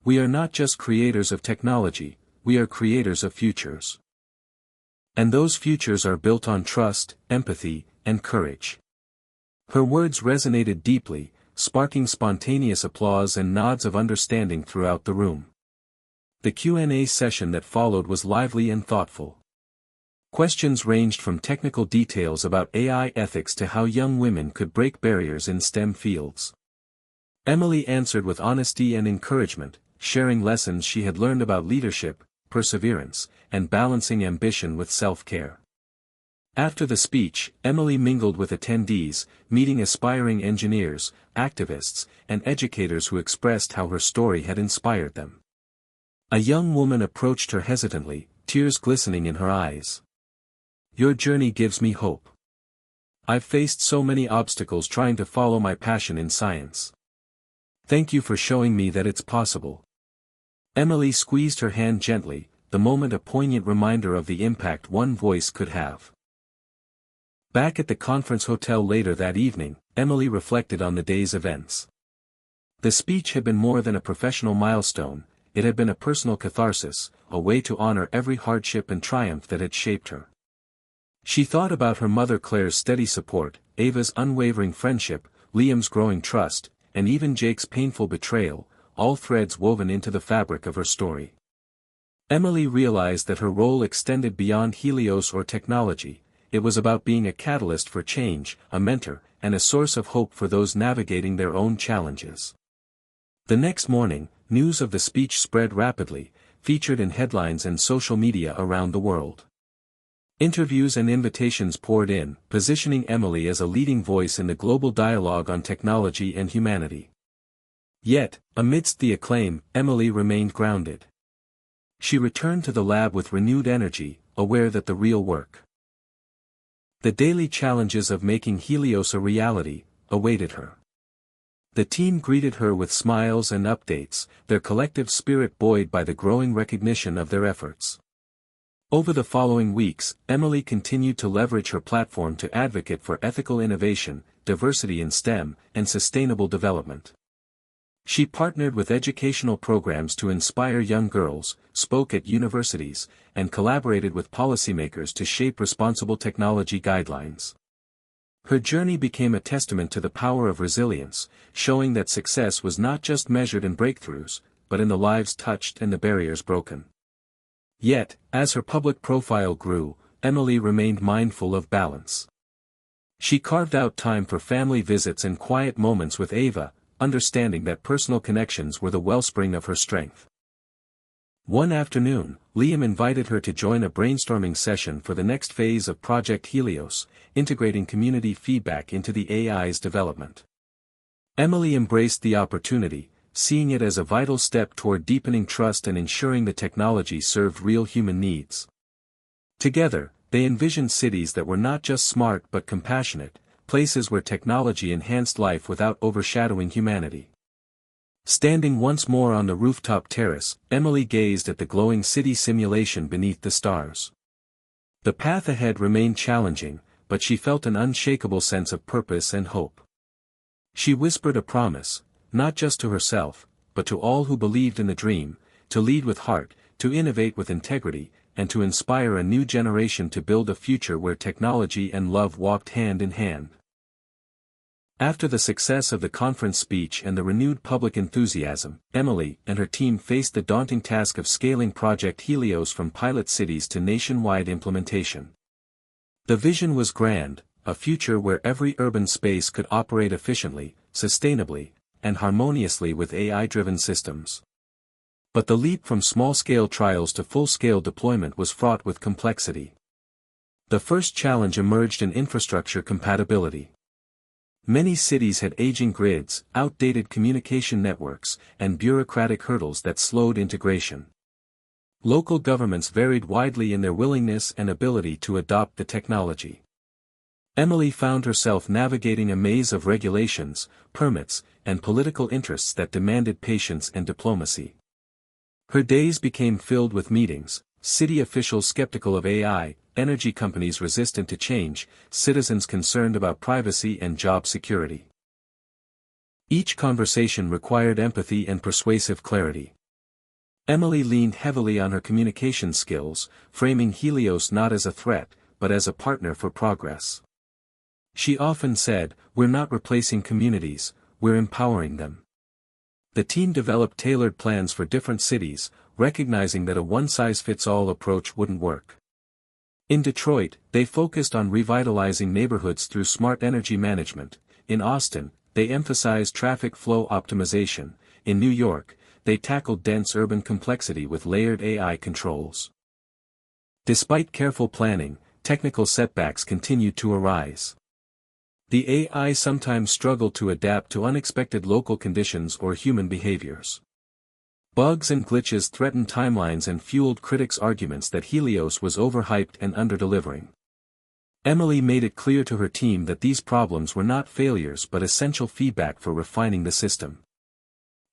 We are not just creators of technology, we are creators of futures. And those futures are built on trust, empathy, and courage. Her words resonated deeply, sparking spontaneous applause and nods of understanding throughout the room. The Q&A session that followed was lively and thoughtful. Questions ranged from technical details about AI ethics to how young women could break barriers in STEM fields. Emily answered with honesty and encouragement, sharing lessons she had learned about leadership, perseverance, and balancing ambition with self-care. After the speech, Emily mingled with attendees, meeting aspiring engineers, activists, and educators who expressed how her story had inspired them. A young woman approached her hesitantly, tears glistening in her eyes. Your journey gives me hope. I've faced so many obstacles trying to follow my passion in science. Thank you for showing me that it's possible. Emily squeezed her hand gently, the moment a poignant reminder of the impact one voice could have. Back at the conference hotel later that evening, Emily reflected on the day's events. The speech had been more than a professional milestone, it had been a personal catharsis, a way to honor every hardship and triumph that had shaped her. She thought about her mother Claire's steady support, Ava's unwavering friendship, Liam's growing trust, and even Jake's painful betrayal, all threads woven into the fabric of her story. Emily realized that her role extended beyond Helios or technology, it was about being a catalyst for change, a mentor, and a source of hope for those navigating their own challenges. The next morning, news of the speech spread rapidly, featured in headlines and social media around the world. Interviews and invitations poured in, positioning Emily as a leading voice in the global dialogue on technology and humanity. Yet, amidst the acclaim, Emily remained grounded. She returned to the lab with renewed energy, aware that the real work, the daily challenges of making Helios a reality, awaited her. The team greeted her with smiles and updates, their collective spirit buoyed by the growing recognition of their efforts. Over the following weeks, Emily continued to leverage her platform to advocate for ethical innovation, diversity in STEM, and sustainable development. She partnered with educational programs to inspire young girls, spoke at universities, and collaborated with policymakers to shape responsible technology guidelines. Her journey became a testament to the power of resilience, showing that success was not just measured in breakthroughs, but in the lives touched and the barriers broken. Yet, as her public profile grew, Emily remained mindful of balance. She carved out time for family visits and quiet moments with Ava, understanding that personal connections were the wellspring of her strength. One afternoon, Liam invited her to join a brainstorming session for the next phase of Project Helios, integrating community feedback into the AI's development. Emily embraced the opportunity, seeing it as a vital step toward deepening trust and ensuring the technology served real human needs. Together, they envisioned cities that were not just smart but compassionate, places where technology enhanced life without overshadowing humanity. Standing once more on the rooftop terrace, Emily gazed at the glowing city simulation beneath the stars. The path ahead remained challenging, but she felt an unshakable sense of purpose and hope. She whispered a promise, not just to herself, but to all who believed in the dream, to lead with heart, to innovate with integrity, and to inspire a new generation to build a future where technology and love walked hand in hand. After the success of the conference speech and the renewed public enthusiasm, Emily and her team faced the daunting task of scaling Project Helios from pilot cities to nationwide implementation. The vision was grand, a future where every urban space could operate efficiently, sustainably, and harmoniously with AI-driven systems. But the leap from small-scale trials to full-scale deployment was fraught with complexity. The first challenge emerged in infrastructure compatibility. Many cities had aging grids, outdated communication networks, and bureaucratic hurdles that slowed integration. Local governments varied widely in their willingness and ability to adopt the technology. Emily found herself navigating a maze of regulations, permits, and political interests that demanded patience and diplomacy. Her days became filled with meetings, city officials skeptical of AI, energy companies resistant to change, citizens concerned about privacy and job security. Each conversation required empathy and persuasive clarity. Emily leaned heavily on her communication skills, framing Helios not as a threat, but as a partner for progress. She often said, "We're not replacing communities, we're empowering them." The team developed tailored plans for different cities, recognizing that a one-size-fits-all approach wouldn't work. In Detroit, they focused on revitalizing neighborhoods through smart energy management. In Austin, they emphasized traffic flow optimization. In New York, they tackled dense urban complexity with layered AI controls. Despite careful planning, technical setbacks continued to arise. The AI sometimes struggled to adapt to unexpected local conditions or human behaviors. Bugs and glitches threatened timelines and fueled critics' arguments that Helios was overhyped and underdelivering. Emily made it clear to her team that these problems were not failures but essential feedback for refining the system.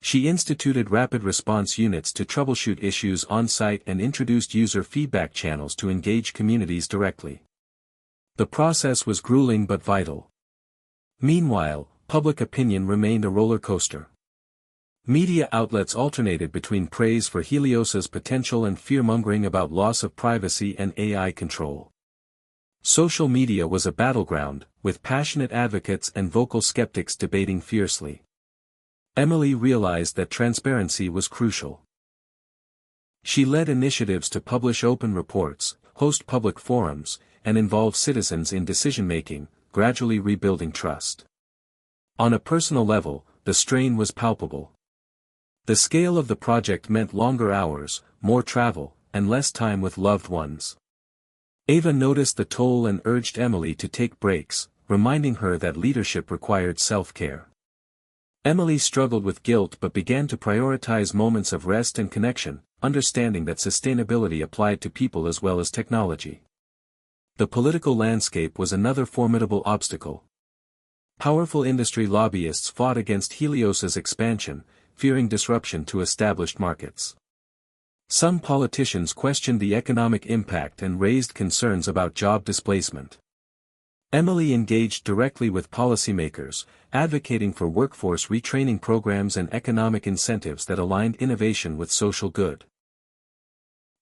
She instituted rapid response units to troubleshoot issues on-site and introduced user feedback channels to engage communities directly. The process was grueling but vital. Meanwhile, public opinion remained a roller coaster. Media outlets alternated between praise for Helios's potential and fear-mongering about loss of privacy and AI control. Social media was a battleground, with passionate advocates and vocal skeptics debating fiercely. Emily realized that transparency was crucial. She led initiatives to publish open reports, host public forums, and involve citizens in decision-making, gradually rebuilding trust. On a personal level, the strain was palpable. The scale of the project meant longer hours, more travel, and less time with loved ones. Ava noticed the toll and urged Emily to take breaks, reminding her that leadership required self-care. Emily struggled with guilt but began to prioritize moments of rest and connection, understanding that sustainability applied to people as well as technology. The political landscape was another formidable obstacle. Powerful industry lobbyists fought against Helios's expansion, fearing disruption to established markets. Some politicians questioned the economic impact and raised concerns about job displacement. Emily engaged directly with policymakers, advocating for workforce retraining programs and economic incentives that aligned innovation with social good.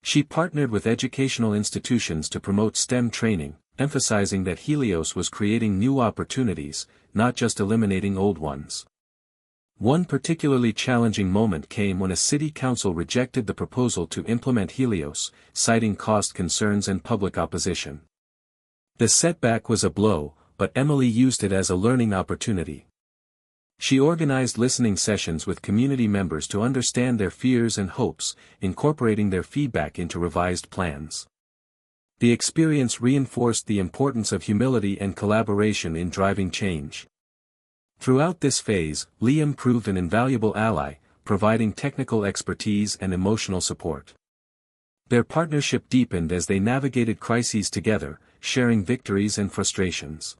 She partnered with educational institutions to promote STEM training, emphasizing that Helios was creating new opportunities, not just eliminating old ones. One particularly challenging moment came when a city council rejected the proposal to implement Helios, citing cost concerns and public opposition. The setback was a blow, but Emily used it as a learning opportunity. She organized listening sessions with community members to understand their fears and hopes, incorporating their feedback into revised plans. The experience reinforced the importance of humility and collaboration in driving change. Throughout this phase, Liam proved an invaluable ally, providing technical expertise and emotional support. Their partnership deepened as they navigated crises together, sharing victories and frustrations.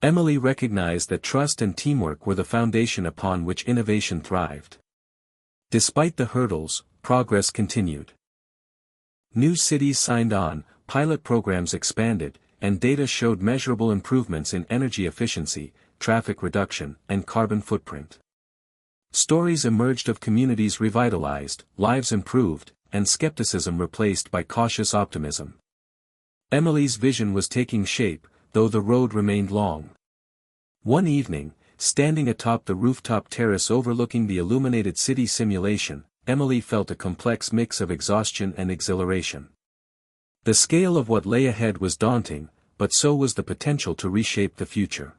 Emily recognized that trust and teamwork were the foundation upon which innovation thrived. Despite the hurdles, progress continued. New cities signed on, pilot programs expanded, and data showed measurable improvements in energy efficiency, traffic reduction, and carbon footprint. Stories emerged of communities revitalized, lives improved, and skepticism replaced by cautious optimism. Emily's vision was taking shape, though the road remained long. One evening, standing atop the rooftop terrace overlooking the illuminated city simulation, Emily felt a complex mix of exhaustion and exhilaration. The scale of what lay ahead was daunting, but so was the potential to reshape the future.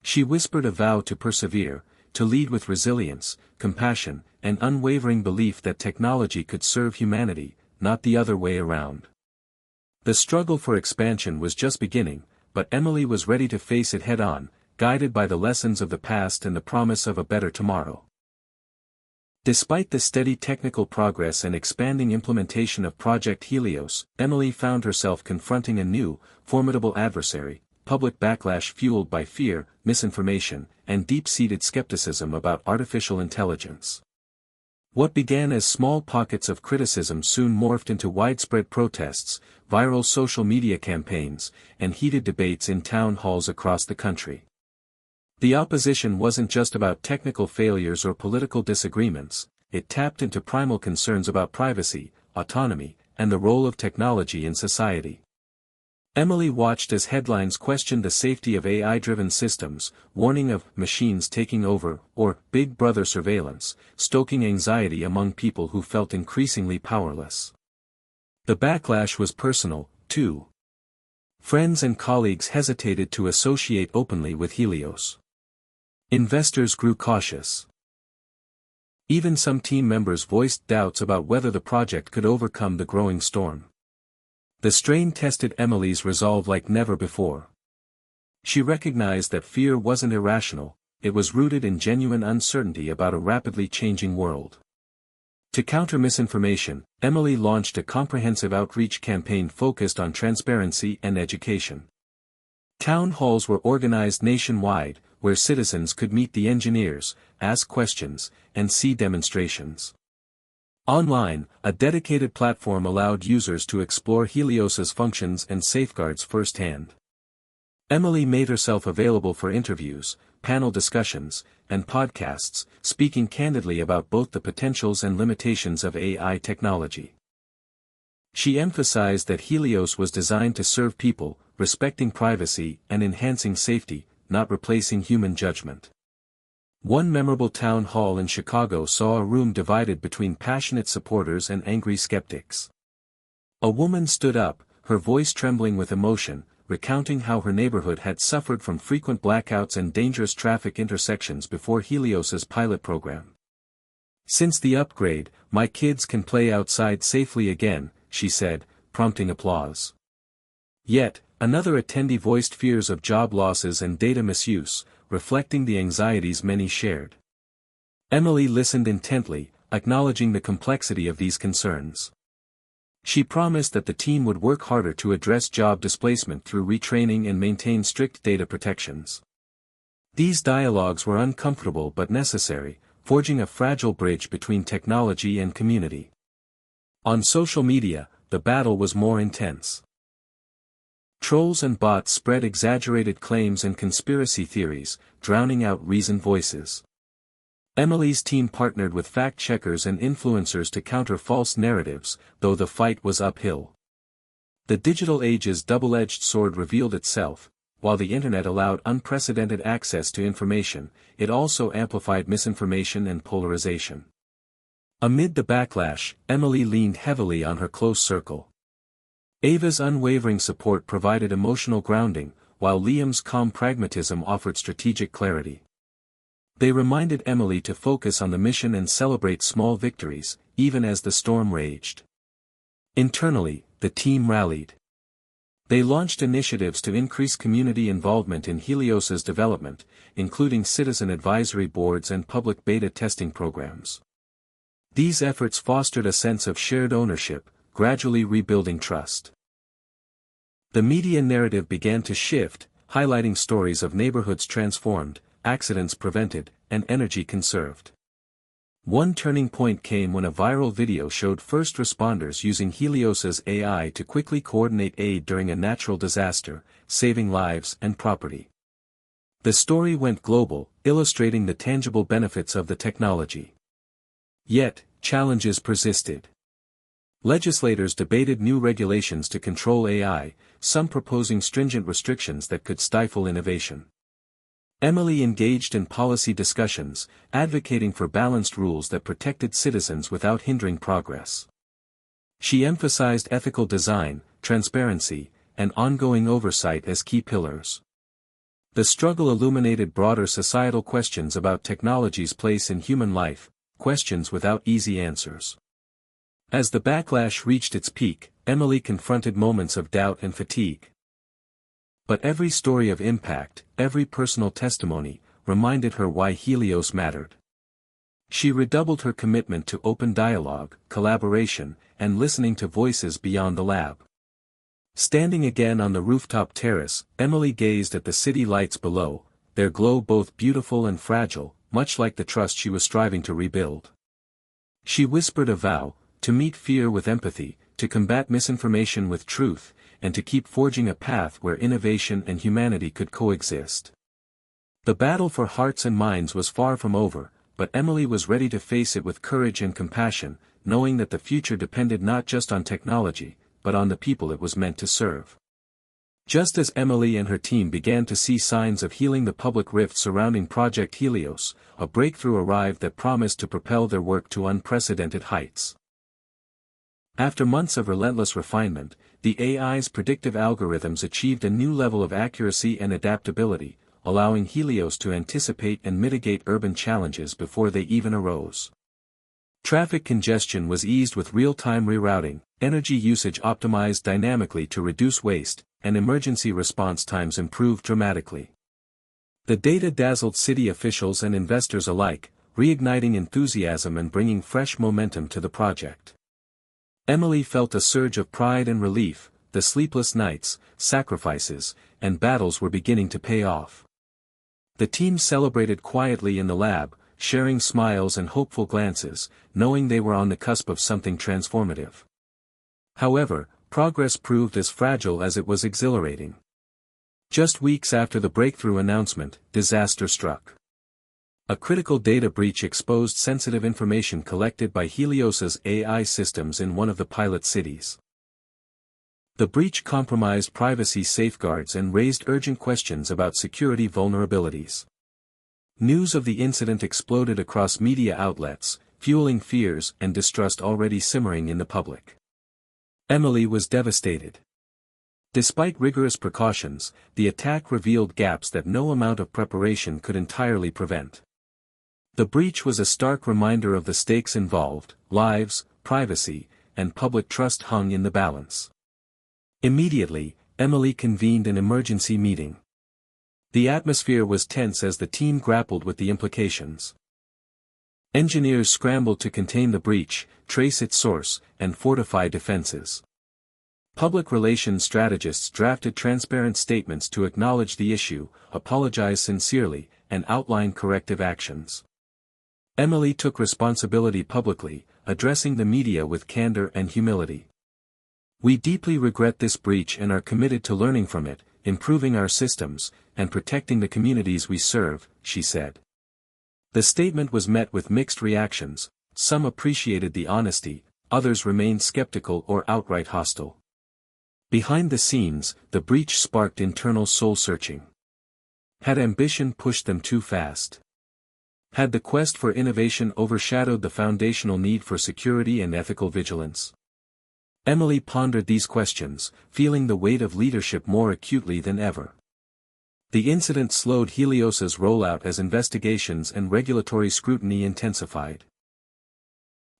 She whispered a vow to persevere, to lead with resilience, compassion, and unwavering belief that technology could serve humanity, not the other way around. The struggle for expansion was just beginning, but Emily was ready to face it head-on, guided by the lessons of the past and the promise of a better tomorrow. Despite the steady technical progress and expanding implementation of Project Helios, Emily found herself confronting a new, formidable adversary: public backlash fueled by fear, misinformation, and deep-seated skepticism about artificial intelligence. What began as small pockets of criticism soon morphed into widespread protests, viral social media campaigns, and heated debates in town halls across the country. The opposition wasn't just about technical failures or political disagreements, it tapped into primal concerns about privacy, autonomy, and the role of technology in society. Emily watched as headlines questioned the safety of AI-driven systems, warning of machines taking over, or Big Brother surveillance, stoking anxiety among people who felt increasingly powerless. The backlash was personal, too. Friends and colleagues hesitated to associate openly with Helios. Investors grew cautious. Even some team members voiced doubts about whether the project could overcome the growing storm. The strain tested Emily's resolve like never before. She recognized that fear wasn't irrational, it was rooted in genuine uncertainty about a rapidly changing world. To counter misinformation, Emily launched a comprehensive outreach campaign focused on transparency and education. Town halls were organized nationwide, where citizens could meet the engineers, ask questions, and see demonstrations. Online, a dedicated platform allowed users to explore Helios's functions and safeguards firsthand. Emily made herself available for interviews, panel discussions, and podcasts, speaking candidly about both the potentials and limitations of AI technology. She emphasized that Helios was designed to serve people, respecting privacy and enhancing safety, not replacing human judgment. One memorable town hall in Chicago saw a room divided between passionate supporters and angry skeptics. A woman stood up, her voice trembling with emotion, recounting how her neighborhood had suffered from frequent blackouts and dangerous traffic intersections before Helios's pilot program. "Since the upgrade, my kids can play outside safely again," she said, prompting applause. Yet, another attendee voiced fears of job losses and data misuse, reflecting the anxieties many shared. Emily listened intently, acknowledging the complexity of these concerns. She promised that the team would work harder to address job displacement through retraining and maintain strict data protections. These dialogues were uncomfortable but necessary, forging a fragile bridge between technology and community. On social media, the battle was more intense. Trolls and bots spread exaggerated claims and conspiracy theories, drowning out reasoned voices. Emily's team partnered with fact-checkers and influencers to counter false narratives, though the fight was uphill. The digital age's double-edged sword revealed itself. While the internet allowed unprecedented access to information, it also amplified misinformation and polarization. Amid the backlash, Emily leaned heavily on her close circle. Ava's unwavering support provided emotional grounding, while Liam's calm pragmatism offered strategic clarity. They reminded Emily to focus on the mission and celebrate small victories, even as the storm raged. Internally, the team rallied. They launched initiatives to increase community involvement in Helios's development, including citizen advisory boards and public beta testing programs. These efforts fostered a sense of shared ownership, gradually rebuilding trust. The media narrative began to shift, highlighting stories of neighborhoods transformed, accidents prevented, and energy conserved. One turning point came when a viral video showed first responders using Helios's AI to quickly coordinate aid during a natural disaster, saving lives and property. The story went global, illustrating the tangible benefits of the technology. Yet, challenges persisted. Legislators debated new regulations to control AI, some proposing stringent restrictions that could stifle innovation. Emily engaged in policy discussions, advocating for balanced rules that protected citizens without hindering progress. She emphasized ethical design, transparency, and ongoing oversight as key pillars. The struggle illuminated broader societal questions about technology's place in human life, questions without easy answers. As the backlash reached its peak, Emily confronted moments of doubt and fatigue. But every story of impact, every personal testimony, reminded her why Helios mattered. She redoubled her commitment to open dialogue, collaboration, and listening to voices beyond the lab. Standing again on the rooftop terrace, Emily gazed at the city lights below, their glow both beautiful and fragile, much like the trust she was striving to rebuild. She whispered a vow, to meet fear with empathy, to combat misinformation with truth, and to keep forging a path where innovation and humanity could coexist. The battle for hearts and minds was far from over, but Emily was ready to face it with courage and compassion, knowing that the future depended not just on technology, but on the people it was meant to serve. Just as Emily and her team began to see signs of healing the public rift surrounding Project Helios, a breakthrough arrived that promised to propel their work to unprecedented heights. After months of relentless refinement, the AI's predictive algorithms achieved a new level of accuracy and adaptability, allowing Helios to anticipate and mitigate urban challenges before they even arose. Traffic congestion was eased with real-time rerouting, energy usage optimized dynamically to reduce waste, and emergency response times improved dramatically. The data dazzled city officials and investors alike, reigniting enthusiasm and bringing fresh momentum to the project. Emily felt a surge of pride and relief. The sleepless nights, sacrifices, and battles were beginning to pay off. The team celebrated quietly in the lab, sharing smiles and hopeful glances, knowing they were on the cusp of something transformative. However, progress proved as fragile as it was exhilarating. Just weeks after the breakthrough announcement, disaster struck. A critical data breach exposed sensitive information collected by Helios's AI systems in one of the pilot cities. The breach compromised privacy safeguards and raised urgent questions about security vulnerabilities. News of the incident exploded across media outlets, fueling fears and distrust already simmering in the public. Emily was devastated. Despite rigorous precautions, the attack revealed gaps that no amount of preparation could entirely prevent. The breach was a stark reminder of the stakes involved: lives, privacy, and public trust hung in the balance. Immediately, Emily convened an emergency meeting. The atmosphere was tense as the team grappled with the implications. Engineers scrambled to contain the breach, trace its source, and fortify defenses. Public relations strategists drafted transparent statements to acknowledge the issue, apologize sincerely, and outline corrective actions. Emily took responsibility publicly, addressing the media with candor and humility. "We deeply regret this breach and are committed to learning from it, improving our systems, and protecting the communities we serve," she said. The statement was met with mixed reactions. Some appreciated the honesty, others remained skeptical or outright hostile. Behind the scenes, the breach sparked internal soul-searching. Had ambition pushed them too fast? Had the quest for innovation overshadowed the foundational need for security and ethical vigilance? Emily pondered these questions, feeling the weight of leadership more acutely than ever. The incident slowed Helios's rollout as investigations and regulatory scrutiny intensified.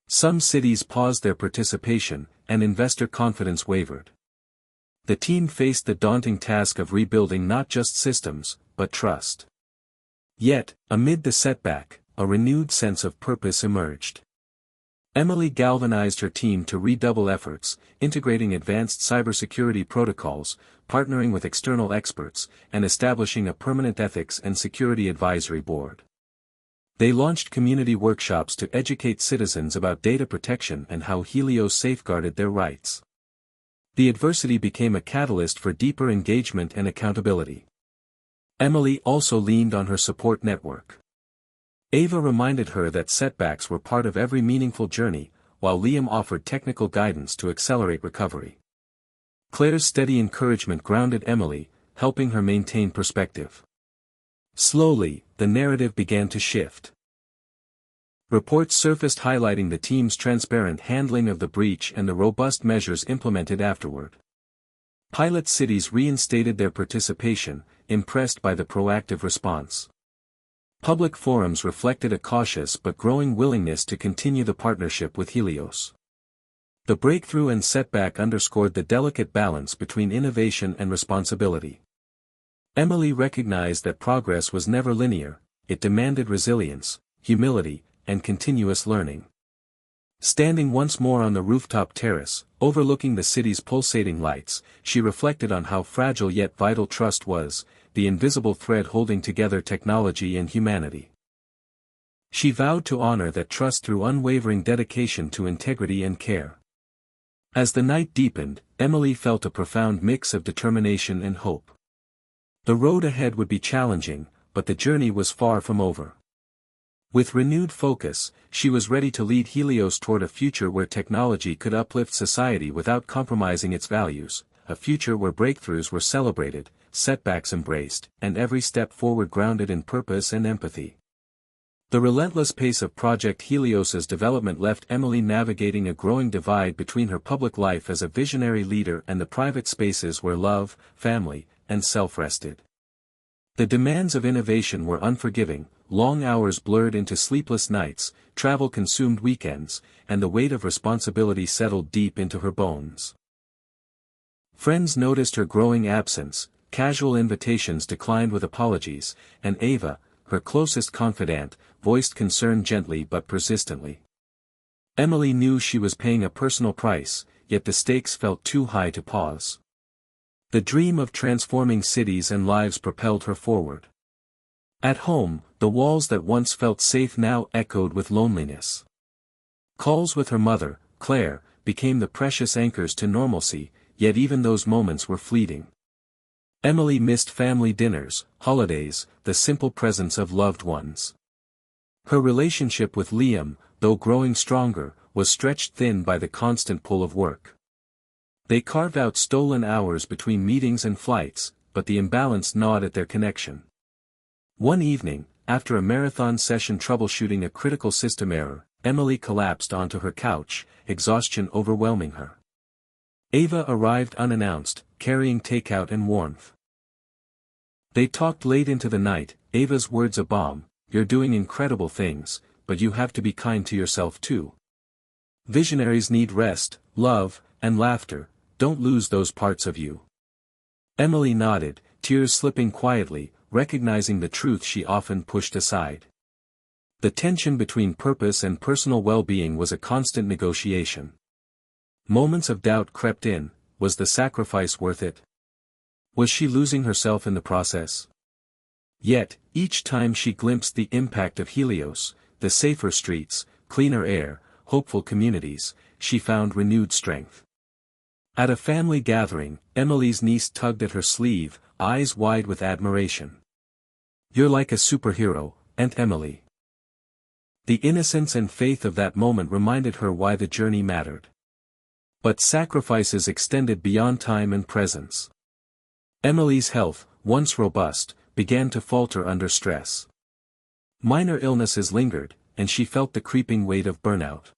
Some cities paused their participation, and investor confidence wavered. The team faced the daunting task of rebuilding not just systems, but trust. Yet, amid the setback, a renewed sense of purpose emerged. Emily galvanized her team to redouble efforts, integrating advanced cybersecurity protocols, partnering with external experts, and establishing a permanent ethics and security advisory board. They launched community workshops to educate citizens about data protection and how Helios safeguarded their rights. The adversity became a catalyst for deeper engagement and accountability. Emily also leaned on her support network. Ava reminded her that setbacks were part of every meaningful journey, while Liam offered technical guidance to accelerate recovery. Claire's steady encouragement grounded Emily, helping her maintain perspective. Slowly, the narrative began to shift. Reports surfaced highlighting the team's transparent handling of the breach and the robust measures implemented afterward. Pilot cities reinstated their participation, impressed by the proactive response. Public forums reflected a cautious but growing willingness to continue the partnership with Helios. The breakthrough and setback underscored the delicate balance between innovation and responsibility. Emily recognized that progress was never linear, it demanded resilience, humility, and continuous learning. Standing once more on the rooftop terrace, overlooking the city's pulsating lights, she reflected on how fragile yet vital trust was, the invisible thread holding together technology and humanity. She vowed to honor that trust through unwavering dedication to integrity and care. As the night deepened, Emily felt a profound mix of determination and hope. The road ahead would be challenging, but the journey was far from over. With renewed focus, she was ready to lead Helios toward a future where technology could uplift society without compromising its values, a future where breakthroughs were celebrated, setbacks embraced, and every step forward grounded in purpose and empathy. The relentless pace of Project Helios's development left Emily navigating a growing divide between her public life as a visionary leader and the private spaces where love, family, and self rested. The demands of innovation were unforgiving, long hours blurred into sleepless nights, travel-consumed weekends, and the weight of responsibility settled deep into her bones. Friends noticed her growing absence, casual invitations declined with apologies, and Ava, her closest confidant, voiced concern gently but persistently. Emily knew she was paying a personal price, yet the stakes felt too high to pause. The dream of transforming cities and lives propelled her forward. At home, the walls that once felt safe now echoed with loneliness. Calls with her mother, Claire, became the precious anchors to normalcy, yet even those moments were fleeting. Emily missed family dinners, holidays, the simple presence of loved ones. Her relationship with Liam, though growing stronger, was stretched thin by the constant pull of work. They carved out stolen hours between meetings and flights, but the imbalance gnawed at their connection. One evening, after a marathon session troubleshooting a critical system error, Emily collapsed onto her couch, exhaustion overwhelming her. Ava arrived unannounced, carrying takeout and warmth. They talked late into the night, Ava's words a bomb: "You're doing incredible things, but you have to be kind to yourself too. Visionaries need rest, love, and laughter, don't lose those parts of you." Emily nodded, tears slipping quietly, recognizing the truth she often pushed aside. The tension between purpose and personal well-being was a constant negotiation. Moments of doubt crept in: was the sacrifice worth it? Was she losing herself in the process? Yet, each time she glimpsed the impact of Helios, the safer streets, cleaner air, hopeful communities, she found renewed strength. At a family gathering, Emily's niece tugged at her sleeve, eyes wide with admiration. "You're like a superhero, Aunt Emily." The innocence and faith of that moment reminded her why the journey mattered. But sacrifices extended beyond time and presence. Emily's health, once robust, began to falter under stress. Minor illnesses lingered, and she felt the creeping weight of burnout.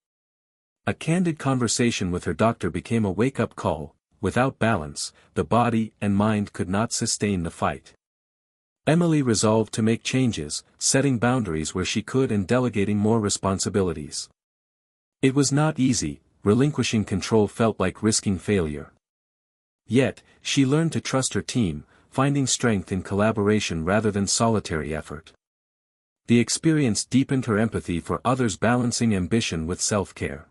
A candid conversation with her doctor became a wake-up call: without balance, the body and mind could not sustain the fight. Emily resolved to make changes, setting boundaries where she could and delegating more responsibilities. It was not easy, relinquishing control felt like risking failure. Yet, she learned to trust her team, finding strength in collaboration rather than solitary effort. The experience deepened her empathy for others, balancing ambition with self-care.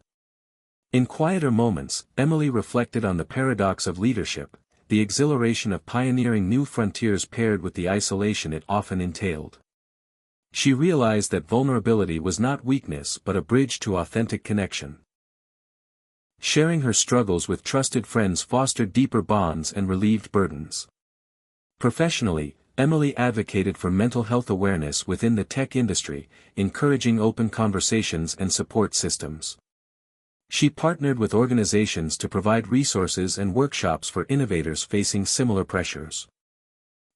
In quieter moments, Emily reflected on the paradox of leadership, the exhilaration of pioneering new frontiers paired with the isolation it often entailed. She realized that vulnerability was not weakness but a bridge to authentic connection. Sharing her struggles with trusted friends fostered deeper bonds and relieved burdens. Professionally, Emily advocated for mental health awareness within the tech industry, encouraging open conversations and support systems. She partnered with organizations to provide resources and workshops for innovators facing similar pressures.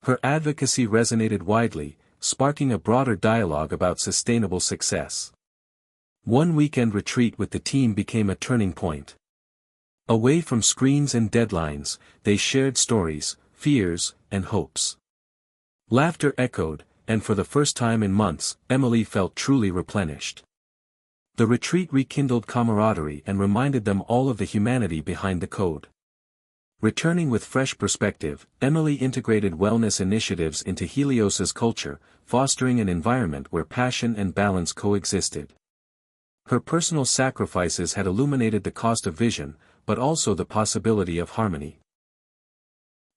Her advocacy resonated widely, sparking a broader dialogue about sustainable success. One weekend retreat with the team became a turning point. Away from screens and deadlines, they shared stories, fears, and hopes. Laughter echoed, and for the first time in months, Emily felt truly replenished. The retreat rekindled camaraderie and reminded them all of the humanity behind the code. Returning with fresh perspective, Emily integrated wellness initiatives into Helios's culture, fostering an environment where passion and balance coexisted. Her personal sacrifices had illuminated the cost of vision, but also the possibility of harmony.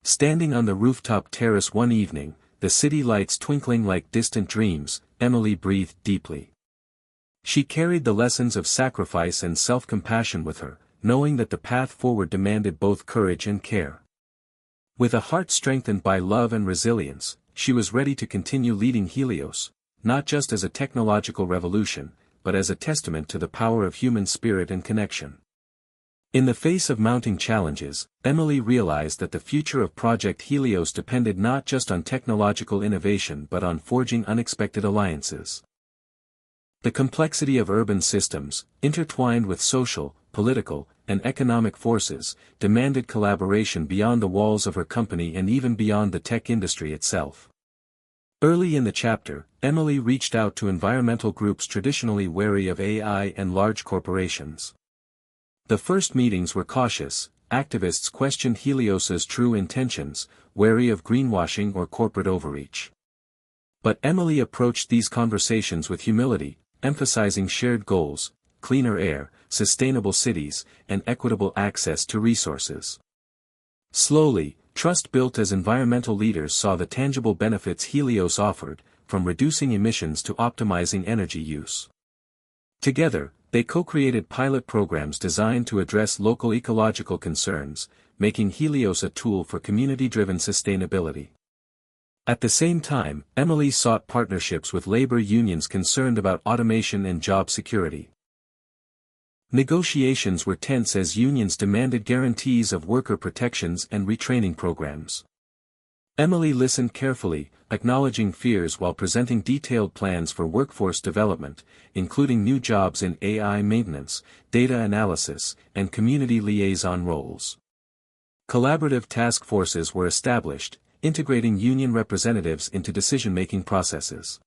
Standing on the rooftop terrace one evening, the city lights twinkling like distant dreams, Emily breathed deeply. She carried the lessons of sacrifice and self-compassion with her, knowing that the path forward demanded both courage and care. With a heart strengthened by love and resilience, she was ready to continue leading Helios, not just as a technological revolution, but as a testament to the power of human spirit and connection. In the face of mounting challenges, Emily realized that the future of Project Helios depended not just on technological innovation but on forging unexpected alliances. The complexity of urban systems, intertwined with social, political, and economic forces, demanded collaboration beyond the walls of her company and even beyond the tech industry itself. Early in the chapter, Emily reached out to environmental groups traditionally wary of AI and large corporations. The first meetings were cautious. Activists questioned Helios's true intentions, wary of greenwashing or corporate overreach. But Emily approached these conversations with humility, emphasizing shared goals, cleaner air, sustainable cities, and equitable access to resources. Slowly, trust built as environmental leaders saw the tangible benefits Helios offered, from reducing emissions to optimizing energy use. Together, they co-created pilot programs designed to address local ecological concerns, making Helios a tool for community-driven sustainability. At the same time, Emily sought partnerships with labor unions concerned about automation and job security. Negotiations were tense as unions demanded guarantees of worker protections and retraining programs. Emily listened carefully, acknowledging fears while presenting detailed plans for workforce development, including new jobs in AI maintenance, data analysis, and community liaison roles. Collaborative task forces were established, integrating union representatives into decision-making processes.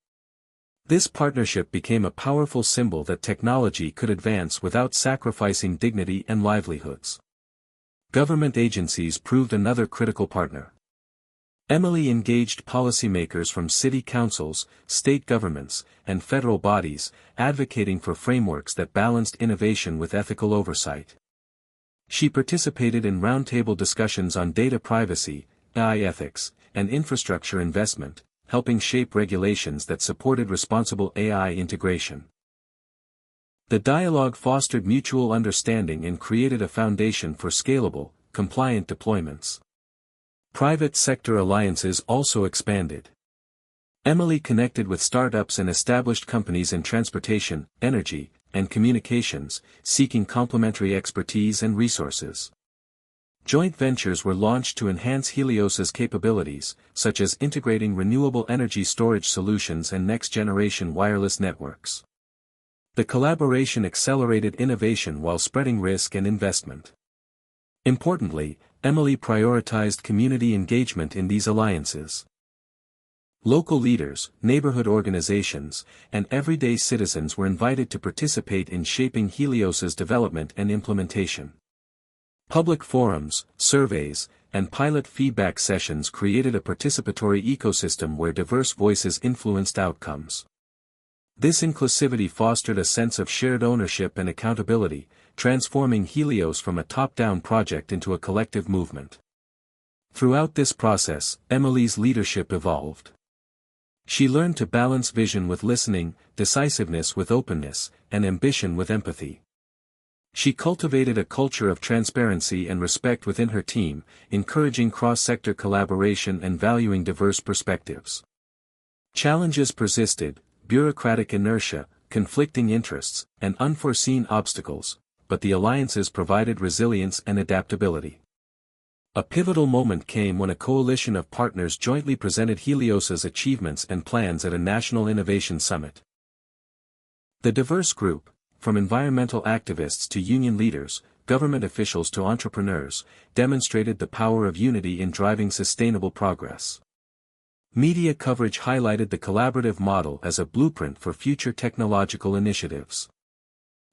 This partnership became a powerful symbol that technology could advance without sacrificing dignity and livelihoods. Government agencies proved another critical partner. Emily engaged policymakers from city councils, state governments, and federal bodies, advocating for frameworks that balanced innovation with ethical oversight. She participated in roundtable discussions on data privacy, AI ethics, and infrastructure investment, helping shape regulations that supported responsible AI integration. The dialogue fostered mutual understanding and created a foundation for scalable, compliant deployments. Private sector alliances also expanded. Emily connected with startups and established companies in transportation, energy, and communications, seeking complementary expertise and resources. Joint ventures were launched to enhance Helios's capabilities, such as integrating renewable energy storage solutions and next-generation wireless networks. The collaboration accelerated innovation while spreading risk and investment. Importantly, Emily prioritized community engagement in these alliances. Local leaders, neighborhood organizations, and everyday citizens were invited to participate in shaping Helios's development and implementation. Public forums, surveys, and pilot feedback sessions created a participatory ecosystem where diverse voices influenced outcomes. This inclusivity fostered a sense of shared ownership and accountability, transforming Helios from a top-down project into a collective movement. Throughout this process, Emily's leadership evolved. She learned to balance vision with listening, decisiveness with openness, and ambition with empathy. She cultivated a culture of transparency and respect within her team, encouraging cross-sector collaboration and valuing diverse perspectives. Challenges persisted: bureaucratic inertia, conflicting interests, and unforeseen obstacles, but the alliances provided resilience and adaptability. A pivotal moment came when a coalition of partners jointly presented Helios's achievements and plans at a national innovation summit. The diverse group, from environmental activists to union leaders, government officials to entrepreneurs, demonstrated the power of unity in driving sustainable progress. Media coverage highlighted the collaborative model as a blueprint for future technological initiatives.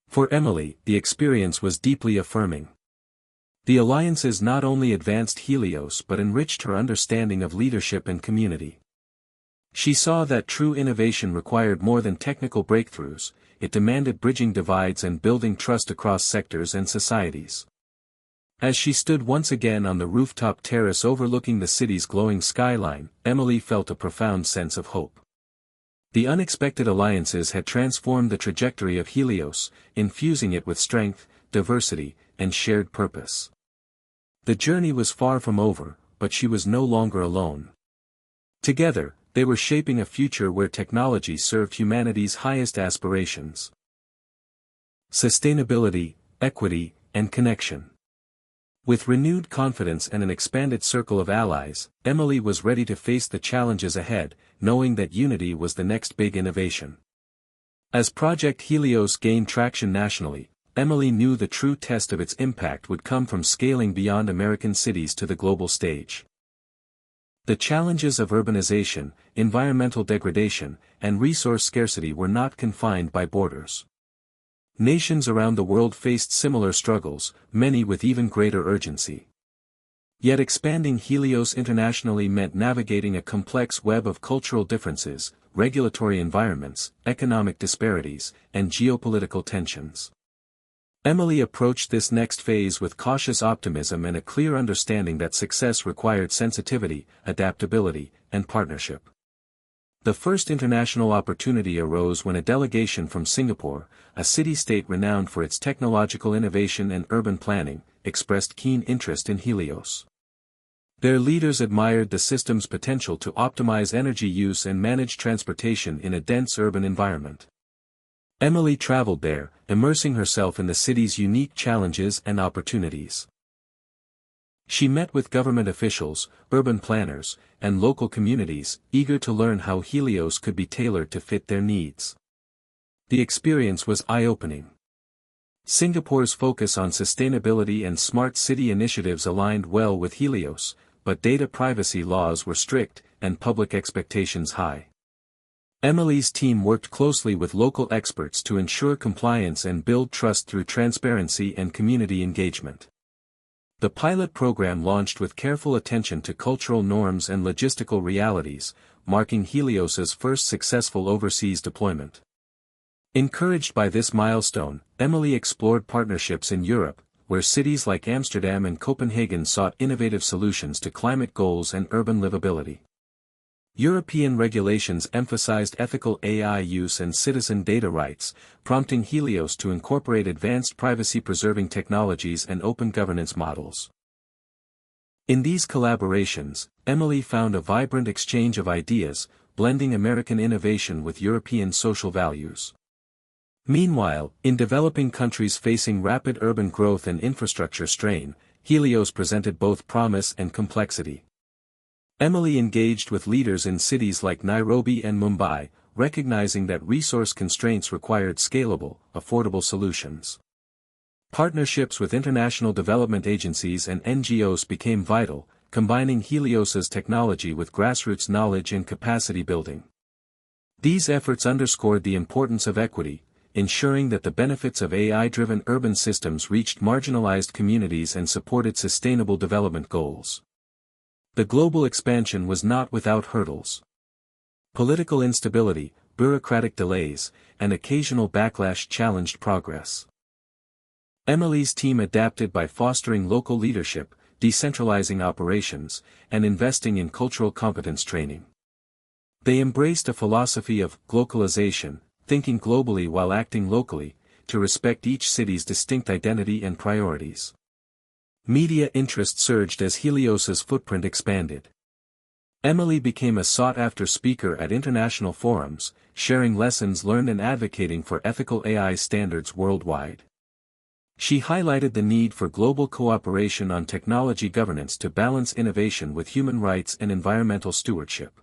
For Emily, the experience was deeply affirming. The alliances not only advanced Helios but enriched her understanding of leadership and community. She saw that true innovation required more than technical breakthroughs; it demanded bridging divides and building trust across sectors and societies. As she stood once again on the rooftop terrace overlooking the city's glowing skyline, Emily felt a profound sense of hope. The unexpected alliances had transformed the trajectory of Helios, infusing it with strength, diversity, and shared purpose. The journey was far from over, but she was no longer alone. Together, they were shaping a future where technology served humanity's highest aspirations. Sustainability, equity, and connection. With renewed confidence and an expanded circle of allies, Emily was ready to face the challenges ahead, knowing that unity was the next big innovation. As Project Helios gained traction nationally, Emily knew the true test of its impact would come from scaling beyond American cities to the global stage. The challenges of urbanization, environmental degradation, and resource scarcity were not confined by borders. Nations around the world faced similar struggles, many with even greater urgency. Yet expanding Helios internationally meant navigating a complex web of cultural differences, regulatory environments, economic disparities, and geopolitical tensions. Emily approached this next phase with cautious optimism and a clear understanding that success required sensitivity, adaptability, and partnership. The first international opportunity arose when a delegation from Singapore, a city-state renowned for its technological innovation and urban planning, expressed keen interest in Helios. Their leaders admired the system's potential to optimize energy use and manage transportation in a dense urban environment. Emily traveled there, immersing herself in the city's unique challenges and opportunities. She met with government officials, urban planners, and local communities, eager to learn how Helios could be tailored to fit their needs. The experience was eye-opening. Singapore's focus on sustainability and smart city initiatives aligned well with Helios, but data privacy laws were strict, and public expectations high. Emily's team worked closely with local experts to ensure compliance and build trust through transparency and community engagement. The pilot program launched with careful attention to cultural norms and logistical realities, marking Helios's first successful overseas deployment. Encouraged by this milestone, Emily explored partnerships in Europe, where cities like Amsterdam and Copenhagen sought innovative solutions to climate goals and urban livability. European regulations emphasized ethical AI use and citizen data rights, prompting Helios to incorporate advanced privacy-preserving technologies and open governance models. In these collaborations, Emily found a vibrant exchange of ideas, blending American innovation with European social values. Meanwhile, in developing countries facing rapid urban growth and infrastructure strain, Helios presented both promise and complexity. Emily engaged with leaders in cities like Nairobi and Mumbai, recognizing that resource constraints required scalable, affordable solutions. Partnerships with international development agencies and NGOs became vital, combining Helios's technology with grassroots knowledge and capacity building. These efforts underscored the importance of equity, ensuring that the benefits of AI-driven urban systems reached marginalized communities and supported sustainable development goals. The global expansion was not without hurdles. Political instability, bureaucratic delays, and occasional backlash challenged progress. Emily's team adapted by fostering local leadership, decentralizing operations, and investing in cultural competence training. They embraced a philosophy of globalization, thinking globally while acting locally, to respect each city's distinct identity and priorities. Media interest surged as Helios's footprint expanded. Emily became a sought-after speaker at international forums, sharing lessons learned and advocating for ethical AI standards worldwide. She highlighted the need for global cooperation on technology governance to balance innovation with human rights and environmental stewardship.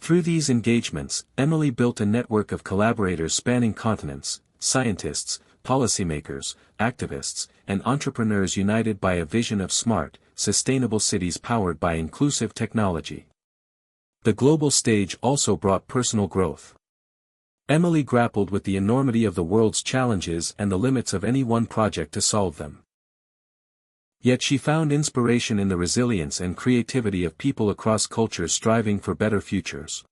Through these engagements, Emily built a network of collaborators spanning continents, scientists, policymakers, activists, and entrepreneurs united by a vision of smart, sustainable cities powered by inclusive technology. The global stage also brought personal growth. Emily grappled with the enormity of the world's challenges and the limits of any one project to solve them. Yet she found inspiration in the resilience and creativity of people across cultures striving for better futures.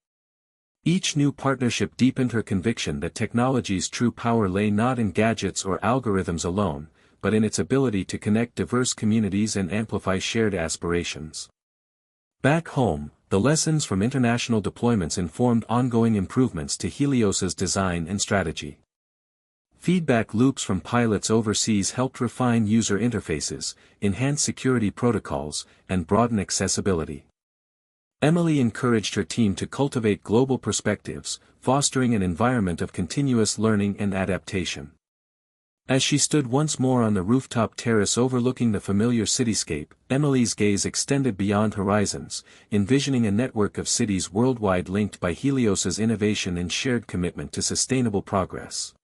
Each new partnership deepened her conviction that technology's true power lay not in gadgets or algorithms alone, but in its ability to connect diverse communities and amplify shared aspirations. Back home, the lessons from international deployments informed ongoing improvements to Helios's design and strategy. Feedback loops from pilots overseas helped refine user interfaces, enhance security protocols, and broaden accessibility. Emily encouraged her team to cultivate global perspectives, fostering an environment of continuous learning and adaptation. As she stood once more on the rooftop terrace overlooking the familiar cityscape, Emily's gaze extended beyond horizons, envisioning a network of cities worldwide linked by Helios's innovation and shared commitment to sustainable progress.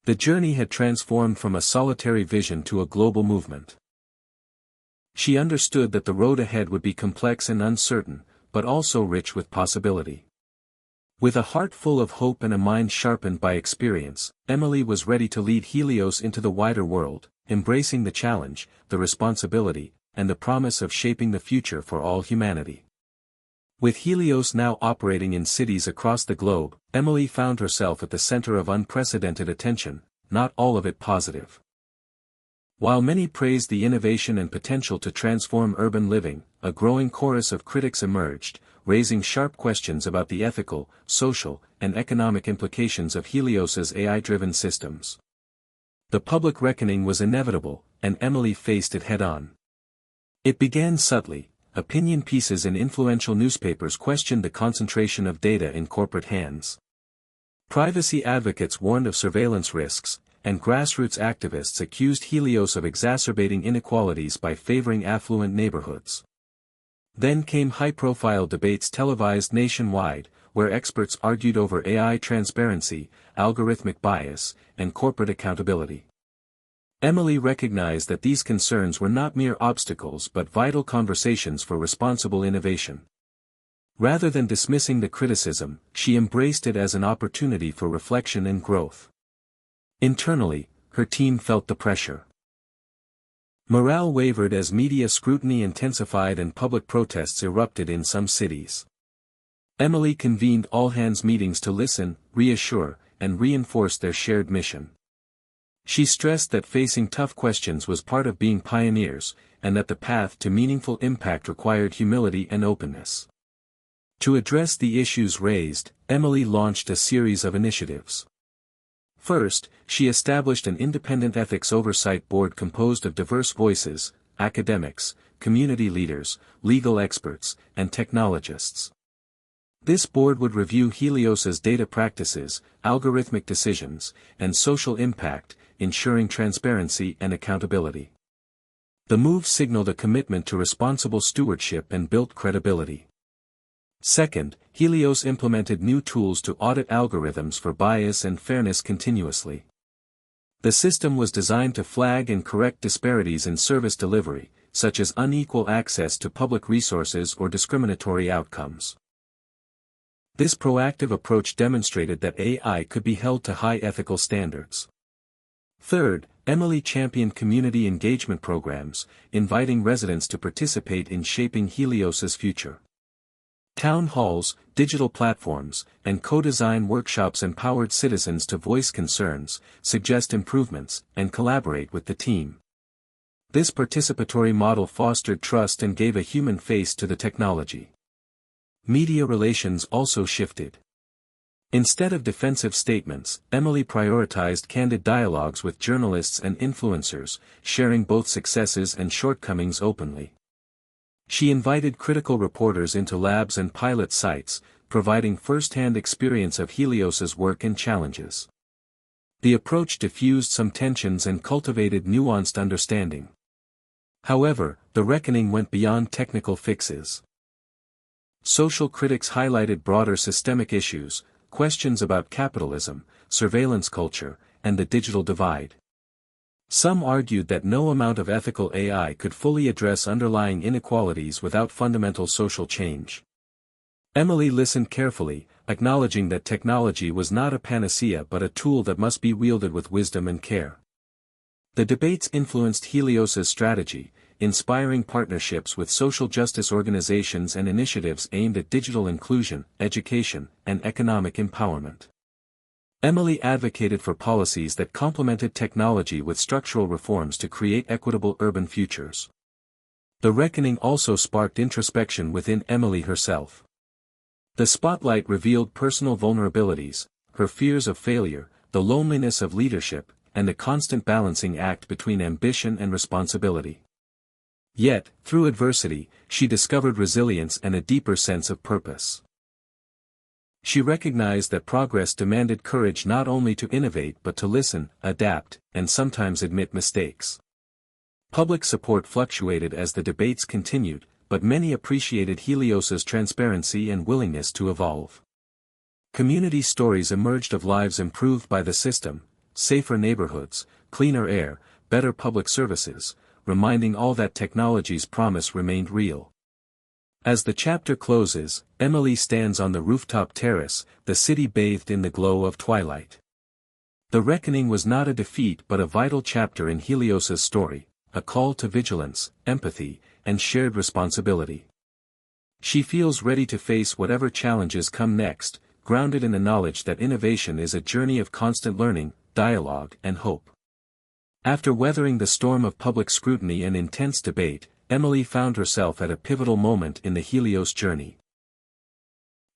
The journey had transformed from a solitary vision to a global movement. She understood that the road ahead would be complex and uncertain, but also rich with possibility. With a heart full of hope and a mind sharpened by experience, Emily was ready to lead Helios into the wider world, embracing the challenge, the responsibility, and the promise of shaping the future for all humanity. With Helios now operating in cities across the globe, Emily found herself at the center of unprecedented attention, not all of it positive. While many praised the innovation and potential to transform urban living, a growing chorus of critics emerged, raising sharp questions about the ethical, social, and economic implications of Helios's AI-driven systems. The public reckoning was inevitable, and Emily faced it head-on. It began subtly. Opinion pieces in influential newspapers questioned the concentration of data in corporate hands. Privacy advocates warned of surveillance risks, and grassroots activists accused Helios of exacerbating inequalities by favoring affluent neighborhoods. Then came high-profile debates televised nationwide, where experts argued over AI transparency, algorithmic bias, and corporate accountability. Emily recognized that these concerns were not mere obstacles but vital conversations for responsible innovation. Rather than dismissing the criticism, she embraced it as an opportunity for reflection and growth. Internally, her team felt the pressure. Morale wavered as media scrutiny intensified and public protests erupted in some cities. Emily convened all-hands meetings to listen, reassure, and reinforce their shared mission. She stressed that facing tough questions was part of being pioneers, and that the path to meaningful impact required humility and openness. To address the issues raised, Emily launched a series of initiatives. First, she established an independent ethics oversight board composed of diverse voices, academics, community leaders, legal experts, and technologists. This board would review Helios's data practices, algorithmic decisions, and social impact, ensuring transparency and accountability. The move signaled a commitment to responsible stewardship and built credibility. Second, Helios implemented new tools to audit algorithms for bias and fairness continuously. The system was designed to flag and correct disparities in service delivery, such as unequal access to public resources or discriminatory outcomes. This proactive approach demonstrated that AI could be held to high ethical standards. Third, Emily championed community engagement programs, inviting residents to participate in shaping Helios's future. Town halls, digital platforms, and co-design workshops empowered citizens to voice concerns, suggest improvements, and collaborate with the team. This participatory model fostered trust and gave a human face to the technology. Media relations also shifted. Instead of defensive statements, Emily prioritized candid dialogues with journalists and influencers, sharing both successes and shortcomings openly. She invited critical reporters into labs and pilot sites, providing first-hand experience of Helios's work and challenges. The approach diffused some tensions and cultivated nuanced understanding. However, the reckoning went beyond technical fixes. Social critics highlighted broader systemic issues, questions about capitalism, surveillance culture, and the digital divide. Some argued that no amount of ethical AI could fully address underlying inequalities without fundamental social change. Emily listened carefully, acknowledging that technology was not a panacea but a tool that must be wielded with wisdom and care. The debates influenced Helios's strategy, inspiring partnerships with social justice organizations and initiatives aimed at digital inclusion, education, and economic empowerment. Emily advocated for policies that complemented technology with structural reforms to create equitable urban futures. The reckoning also sparked introspection within Emily herself. The spotlight revealed personal vulnerabilities, her fears of failure, the loneliness of leadership, and the constant balancing act between ambition and responsibility. Yet, through adversity, she discovered resilience and a deeper sense of purpose. She recognized that progress demanded courage not only to innovate but to listen, adapt, and sometimes admit mistakes. Public support fluctuated as the debates continued, but many appreciated Helios's transparency and willingness to evolve. Community stories emerged of lives improved by the system, safer neighborhoods, cleaner air, better public services, reminding all that technology's promise remained real. As the chapter closes, Emily stands on the rooftop terrace, the city bathed in the glow of twilight. The reckoning was not a defeat but a vital chapter in Helios's story, a call to vigilance, empathy, and shared responsibility. She feels ready to face whatever challenges come next, grounded in the knowledge that innovation is a journey of constant learning, dialogue, and hope. After weathering the storm of public scrutiny and intense debate, Emily found herself at a pivotal moment in the Helios journey.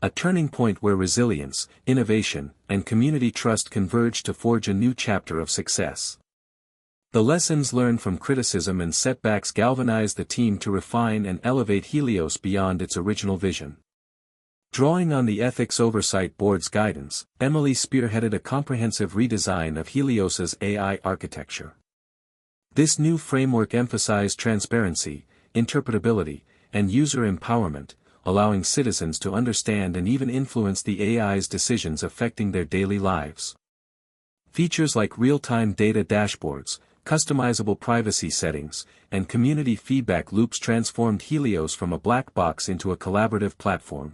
A turning point where resilience, innovation, and community trust converged to forge a new chapter of success. The lessons learned from criticism and setbacks galvanized the team to refine and elevate Helios beyond its original vision. Drawing on the Ethics Oversight Board's guidance, Emily spearheaded a comprehensive redesign of Helios's AI architecture. This new framework emphasized transparency, interpretability, and user empowerment, allowing citizens to understand and even influence the AI's decisions affecting their daily lives. Features like real-time data dashboards, customizable privacy settings, and community feedback loops transformed Helios from a black box into a collaborative platform.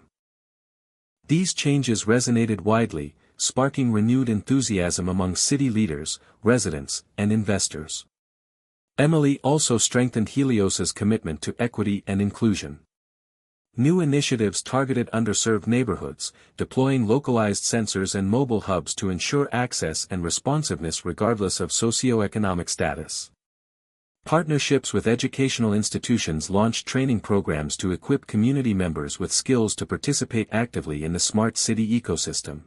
These changes resonated widely, sparking renewed enthusiasm among city leaders, residents, and investors. Emily also strengthened Helios's commitment to equity and inclusion. New initiatives targeted underserved neighborhoods, deploying localized sensors and mobile hubs to ensure access and responsiveness regardless of socioeconomic status. Partnerships with educational institutions launched training programs to equip community members with skills to participate actively in the smart city ecosystem.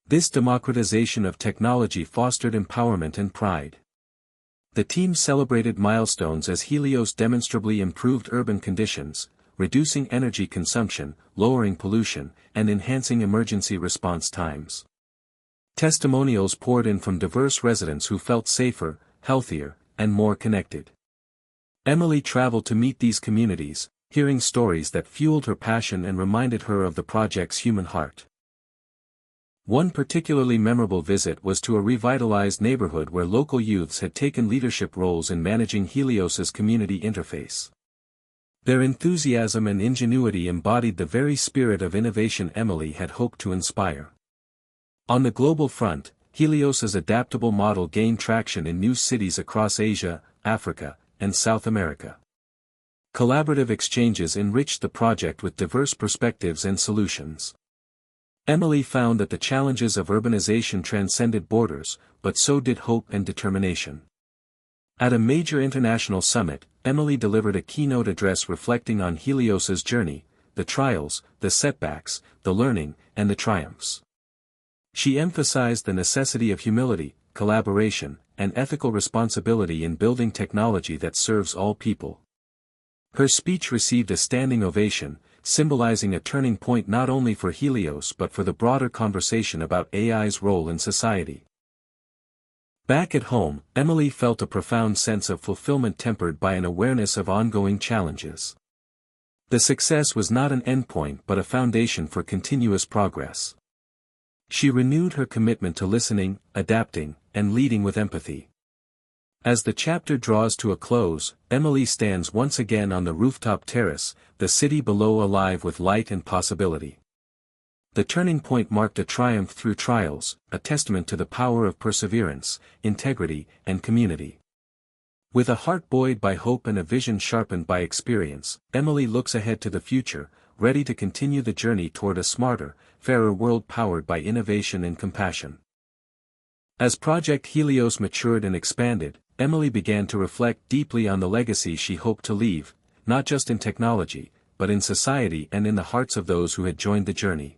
This democratization of technology fostered empowerment and pride. The team celebrated milestones as Helios demonstrably improved urban conditions, reducing energy consumption, lowering pollution, and enhancing emergency response times. Testimonials poured in from diverse residents who felt safer, healthier, and more connected. Emily traveled to meet these communities, hearing stories that fueled her passion and reminded her of the project's human heart. One particularly memorable visit was to a revitalized neighborhood where local youths had taken leadership roles in managing Helios's community interface. Their enthusiasm and ingenuity embodied the very spirit of innovation Emily had hoped to inspire. On the global front, Helios's adaptable model gained traction in new cities across Asia, Africa, and South America. Collaborative exchanges enriched the project with diverse perspectives and solutions. Emily found that the challenges of urbanization transcended borders, but so did hope and determination. At a major international summit, Emily delivered a keynote address reflecting on Helios's journey, the trials, the setbacks, the learning, and the triumphs. She emphasized the necessity of humility, collaboration, and ethical responsibility in building technology that serves all people. Her speech received a standing ovation, symbolizing a turning point not only for Helios but for the broader conversation about AI's role in society. Back at home, Emily felt a profound sense of fulfillment tempered by an awareness of ongoing challenges. The success was not an endpoint but a foundation for continuous progress. She renewed her commitment to listening, adapting, and leading with empathy. As the chapter draws to a close, Emily stands once again on the rooftop terrace, the city below alive with light and possibility. The turning point marked a triumph through trials, a testament to the power of perseverance, integrity, and community. With a heart buoyed by hope and a vision sharpened by experience, Emily looks ahead to the future, ready to continue the journey toward a smarter, fairer world powered by innovation and compassion. As Project Helios matured and expanded, Emily began to reflect deeply on the legacy she hoped to leave, not just in technology, but in society and in the hearts of those who had joined the journey.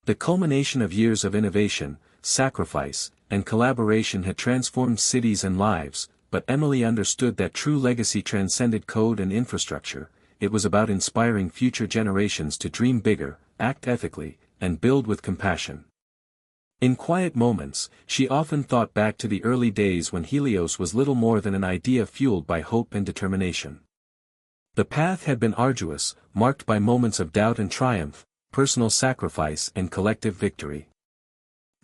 The culmination of years of innovation, sacrifice, and collaboration had transformed cities and lives, but Emily understood that true legacy transcended code and infrastructure. It was about inspiring future generations to dream bigger, act ethically, and build with compassion. In quiet moments, she often thought back to the early days when Helios was little more than an idea fueled by hope and determination. The path had been arduous, marked by moments of doubt and triumph, personal sacrifice and collective victory.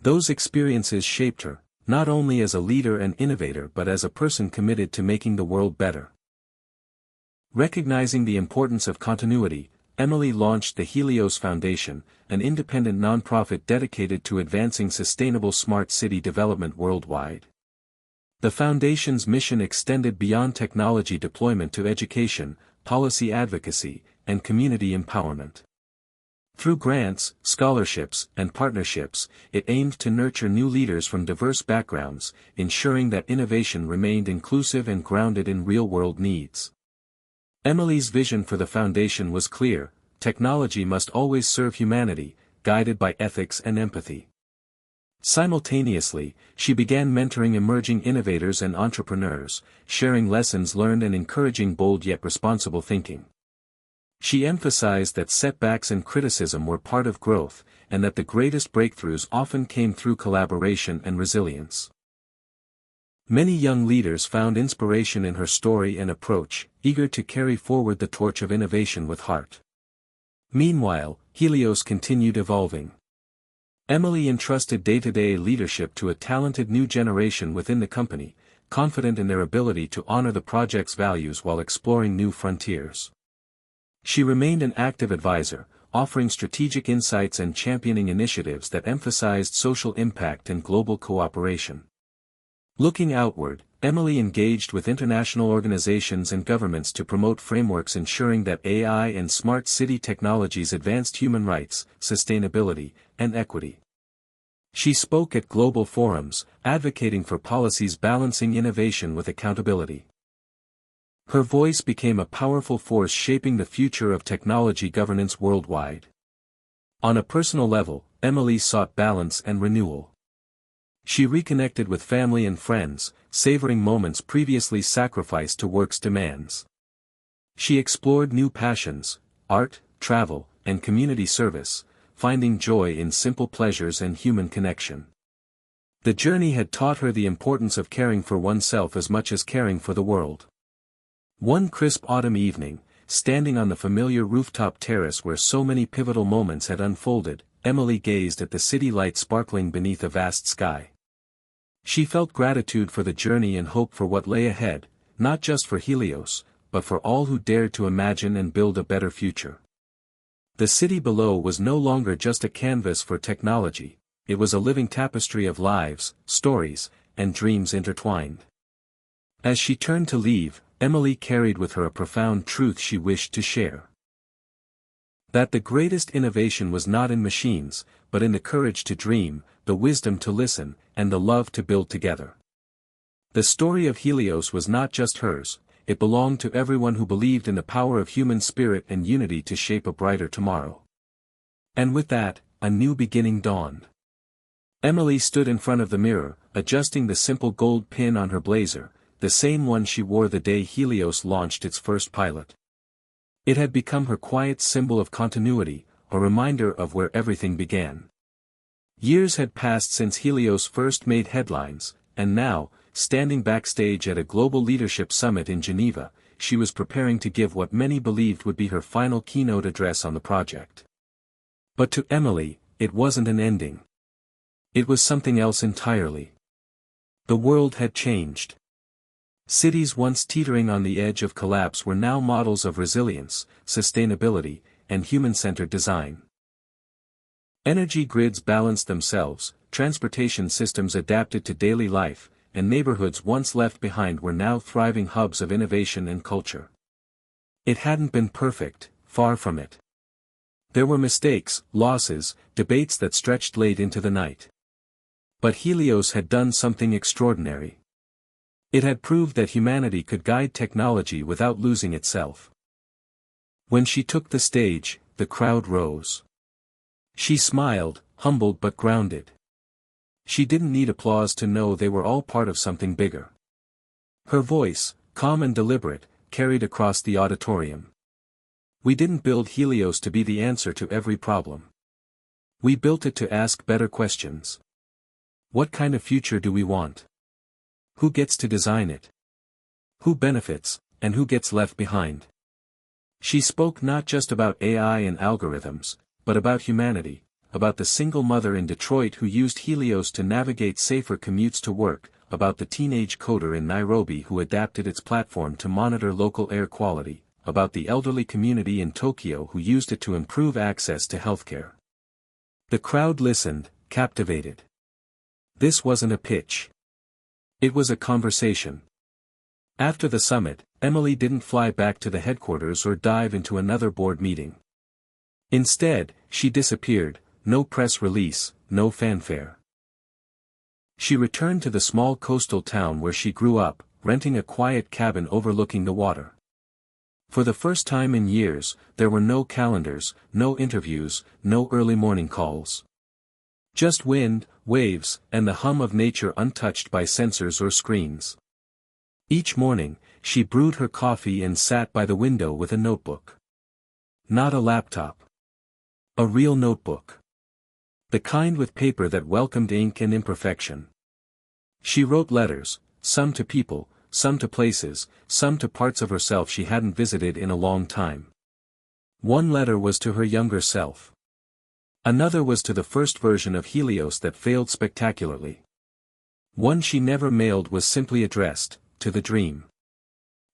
Those experiences shaped her, not only as a leader and innovator but as a person committed to making the world better. Recognizing the importance of continuity, Emily launched the Helios Foundation, an independent nonprofit dedicated to advancing sustainable smart city development worldwide. The foundation's mission extended beyond technology deployment to education, policy advocacy, and community empowerment. Through grants, scholarships, and partnerships, it aimed to nurture new leaders from diverse backgrounds, ensuring that innovation remained inclusive and grounded in real-world needs. Emily's vision for the foundation was clear: technology must always serve humanity, guided by ethics and empathy. Simultaneously, she began mentoring emerging innovators and entrepreneurs, sharing lessons learned and encouraging bold yet responsible thinking. She emphasized that setbacks and criticism were part of growth, and that the greatest breakthroughs often came through collaboration and resilience. Many young leaders found inspiration in her story and approach, eager to carry forward the torch of innovation with heart. Meanwhile, Helios continued evolving. Emily entrusted day-to-day leadership to a talented new generation within the company, confident in their ability to honor the project's values while exploring new frontiers. She remained an active advisor, offering strategic insights and championing initiatives that emphasized social impact and global cooperation. Looking outward, Emily engaged with international organizations and governments to promote frameworks ensuring that AI and smart city technologies advanced human rights, sustainability, and equity. She spoke at global forums, advocating for policies balancing innovation with accountability. Her voice became a powerful force shaping the future of technology governance worldwide. On a personal level, Emily sought balance and renewal. She reconnected with family and friends, savoring moments previously sacrificed to work's demands. She explored new passions, art, travel, and community service, finding joy in simple pleasures and human connection. The journey had taught her the importance of caring for oneself as much as caring for the world. One crisp autumn evening, standing on the familiar rooftop terrace where so many pivotal moments had unfolded, Emily gazed at the city lights sparkling beneath a vast sky. She felt gratitude for the journey and hope for what lay ahead, not just for Helios, but for all who dared to imagine and build a better future. The city below was no longer just a canvas for technology, it was a living tapestry of lives, stories, and dreams intertwined. As she turned to leave, Emily carried with her a profound truth she wished to share. That the greatest innovation was not in machines, but in the courage to dream, the wisdom to listen, and the love to build together. The story of Helios was not just hers, it belonged to everyone who believed in the power of human spirit and unity to shape a brighter tomorrow. And with that, a new beginning dawned. Emily stood in front of the mirror, adjusting the simple gold pin on her blazer, the same one she wore the day Helios launched its first pilot. It had become her quiet symbol of continuity, a reminder of where everything began. Years had passed since Helios first made headlines, and now, standing backstage at a global leadership summit in Geneva, she was preparing to give what many believed would be her final keynote address on the project. But to Emily, it wasn't an ending. It was something else entirely. The world had changed. Cities once teetering on the edge of collapse were now models of resilience, sustainability, and human-centered design. Energy grids balanced themselves, transportation systems adapted to daily life, and neighborhoods once left behind were now thriving hubs of innovation and culture. It hadn't been perfect, far from it. There were mistakes, losses, debates that stretched late into the night. But Helios had done something extraordinary. It had proved that humanity could guide technology without losing itself. When she took the stage, the crowd rose. She smiled, humbled but grounded. She didn't need applause to know they were all part of something bigger. Her voice, calm and deliberate, carried across the auditorium. We didn't build Helios to be the answer to every problem. We built it to ask better questions. What kind of future do we want? Who gets to design it? Who benefits, and who gets left behind? She spoke not just about AI and algorithms, but about humanity, about the single mother in Detroit who used Helios to navigate safer commutes to work, about the teenage coder in Nairobi who adapted its platform to monitor local air quality, about the elderly community in Tokyo who used it to improve access to healthcare. The crowd listened, captivated. This wasn't a pitch. It was a conversation. After the summit, Emily didn't fly back to the headquarters or dive into another board meeting. Instead, she disappeared, no press release, no fanfare. She returned to the small coastal town where she grew up, renting a quiet cabin overlooking the water. For the first time in years, there were no calendars, no interviews, no early morning calls. Just wind, waves, and the hum of nature untouched by sensors or screens. Each morning, she brewed her coffee and sat by the window with a notebook. Not a laptop. A real notebook. The kind with paper that welcomed ink and imperfection. She wrote letters, some to people, some to places, some to parts of herself she hadn't visited in a long time. One letter was to her younger self. Another was to the first version of Helios that failed spectacularly. One she never mailed was simply addressed, to the dream.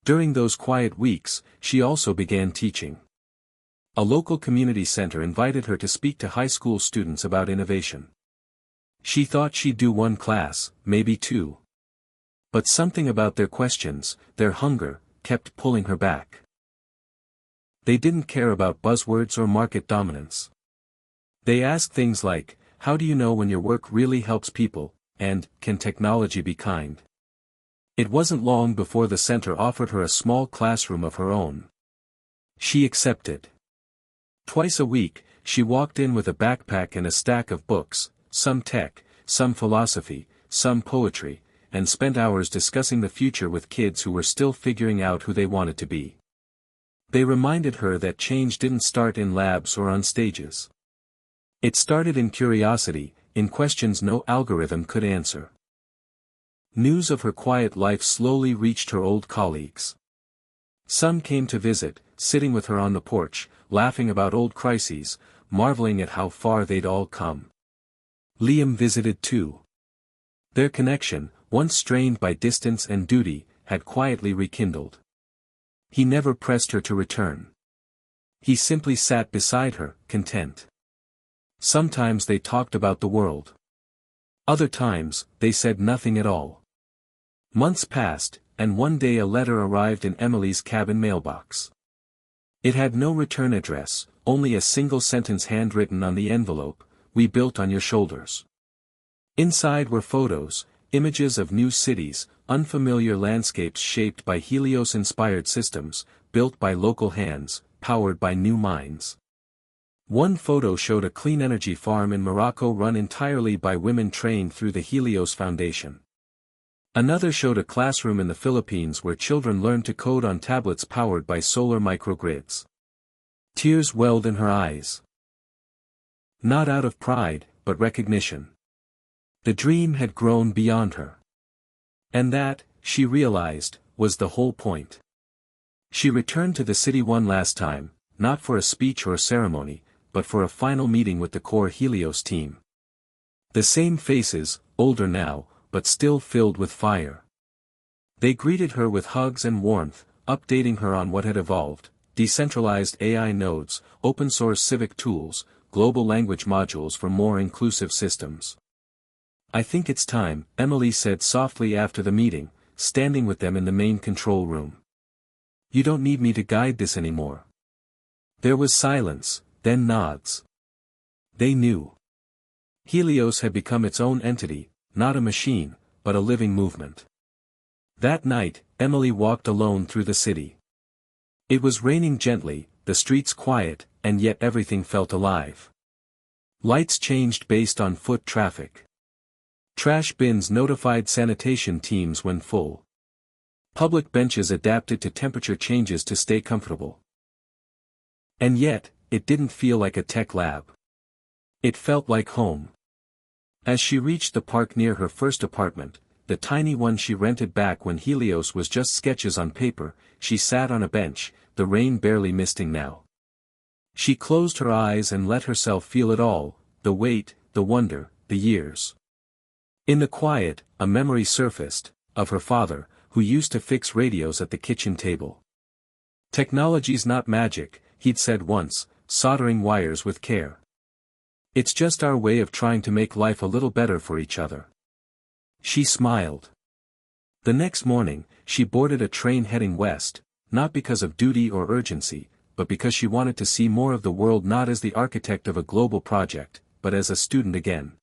During those quiet weeks, she also began teaching. A local community center invited her to speak to high school students about innovation. She thought she'd do one class, maybe two. But something about their questions, their hunger, kept pulling her back. They didn't care about buzzwords or market dominance. They asked things like, how do you know when your work really helps people, and, can technology be kind? It wasn't long before the center offered her a small classroom of her own. She accepted. Twice a week, she walked in with a backpack and a stack of books, some tech, some philosophy, some poetry, and spent hours discussing the future with kids who were still figuring out who they wanted to be. They reminded her that change didn't start in labs or on stages. It started in curiosity, in questions no algorithm could answer. News of her quiet life slowly reached her old colleagues. Some came to visit, sitting with her on the porch, laughing about old crises, marveling at how far they'd all come. Liam visited too. Their connection, once strained by distance and duty, had quietly rekindled. He never pressed her to return. He simply sat beside her, content. Sometimes they talked about the world. Other times, they said nothing at all. Months passed, and one day a letter arrived in Emily's cabin mailbox. It had no return address, only a single sentence handwritten on the envelope: "We built on your shoulders." Inside were photos, images of new cities, unfamiliar landscapes shaped by Helios-inspired systems, built by local hands, powered by new minds. One photo showed a clean energy farm in Morocco run entirely by women trained through the Helios Foundation. Another showed a classroom in the Philippines where children learned to code on tablets powered by solar microgrids. Tears welled in her eyes. Not out of pride, but recognition. The dream had grown beyond her. And that, she realized, was the whole point. She returned to the city one last time, not for a speech or a ceremony, but for a final meeting with the core Helios team. The same faces, older now, but still filled with fire. They greeted her with hugs and warmth, updating her on what had evolved: decentralized AI nodes, open-source civic tools, global language modules for more inclusive systems. "I think it's time," Emily said softly after the meeting, standing with them in the main control room. "You don't need me to guide this anymore." There was silence, then nods. They knew. Helios had become its own entity, not a machine, but a living movement. That night, Emily walked alone through the city. It was raining gently, the streets quiet, and yet everything felt alive. Lights changed based on foot traffic. Trash bins notified sanitation teams when full. Public benches adapted to temperature changes to stay comfortable. And yet, it didn't feel like a tech lab. It felt like home. As she reached the park near her first apartment, the tiny one she rented back when Helios was just sketches on paper, she sat on a bench, the rain barely misting now. She closed her eyes and let herself feel it all: the weight, the wonder, the years. In the quiet, a memory surfaced, of her father, who used to fix radios at the kitchen table. "Technology's not magic," he'd said once, soldering wires with care. "It's just our way of trying to make life a little better for each other." She smiled. The next morning, she boarded a train heading west, not because of duty or urgency, but because she wanted to see more of the world, not as the architect of a global project, but as a student again.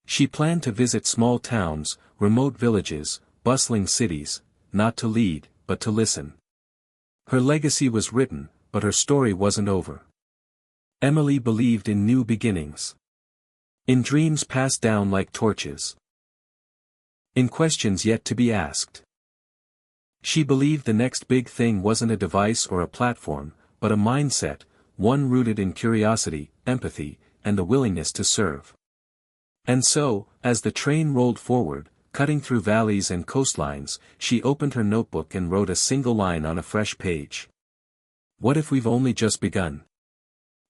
She planned to visit small towns, remote villages, bustling cities, not to lead, but to listen. Her legacy was written, but her story wasn't over. Emily believed in new beginnings. In dreams passed down like torches. In questions yet to be asked. She believed the next big thing wasn't a device or a platform, but a mindset, one rooted in curiosity, empathy, and the willingness to serve. And so, as the train rolled forward, cutting through valleys and coastlines, she opened her notebook and wrote a single line on a fresh page. "What if we've only just begun?"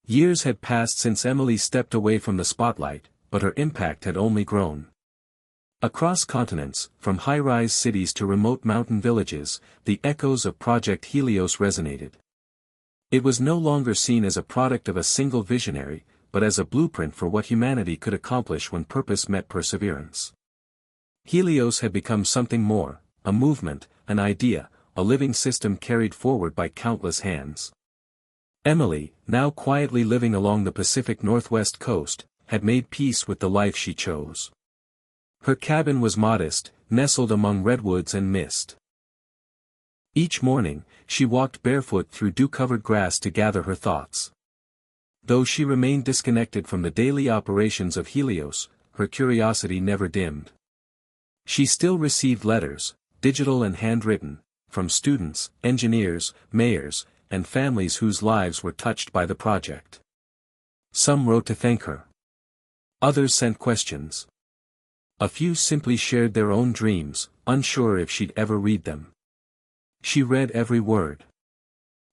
Years had passed since Emily stepped away from the spotlight, but her impact had only grown. Across continents, from high-rise cities to remote mountain villages, the echoes of Project Helios resonated. It was no longer seen as a product of a single visionary, but as a blueprint for what humanity could accomplish when purpose met perseverance. Helios had become something more: a movement, an idea, a living system carried forward by countless hands. Emily, now quietly living along the Pacific Northwest coast, had made peace with the life she chose. Her cabin was modest, nestled among redwoods and mist. Each morning, she walked barefoot through dew-covered grass to gather her thoughts. Though she remained disconnected from the daily operations of Helios, her curiosity never dimmed. She still received letters, digital and handwritten, from students, engineers, mayors, and families whose lives were touched by the project. Some wrote to thank her. Others sent questions. A few simply shared their own dreams, unsure if she'd ever read them. She read every word.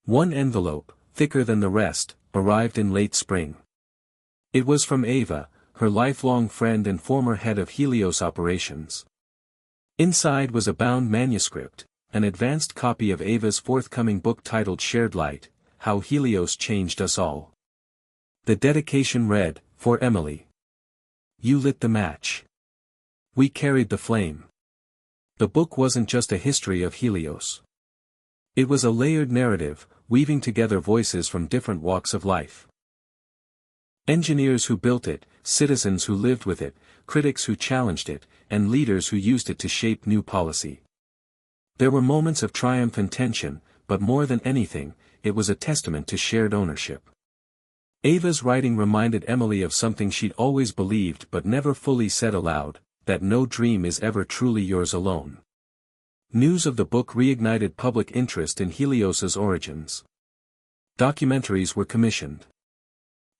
One envelope, thicker than the rest, arrived in late spring. It was from Ava, her lifelong friend and former head of Helios operations. Inside was a bound manuscript, an advanced copy of Ava's forthcoming book titled Shared Light, How Helios Changed Us All. The dedication read, "For Emily. You lit the match. We carried the flame." The book wasn't just a history of Helios. It was a layered narrative, weaving together voices from different walks of life. Engineers who built it, citizens who lived with it, critics who challenged it, and leaders who used it to shape new policy. There were moments of triumph and tension, but more than anything, it was a testament to shared ownership. Ava's writing reminded Emily of something she'd always believed but never fully said aloud, that no dream is ever truly yours alone. News of the book reignited public interest in Helios's origins. Documentaries were commissioned.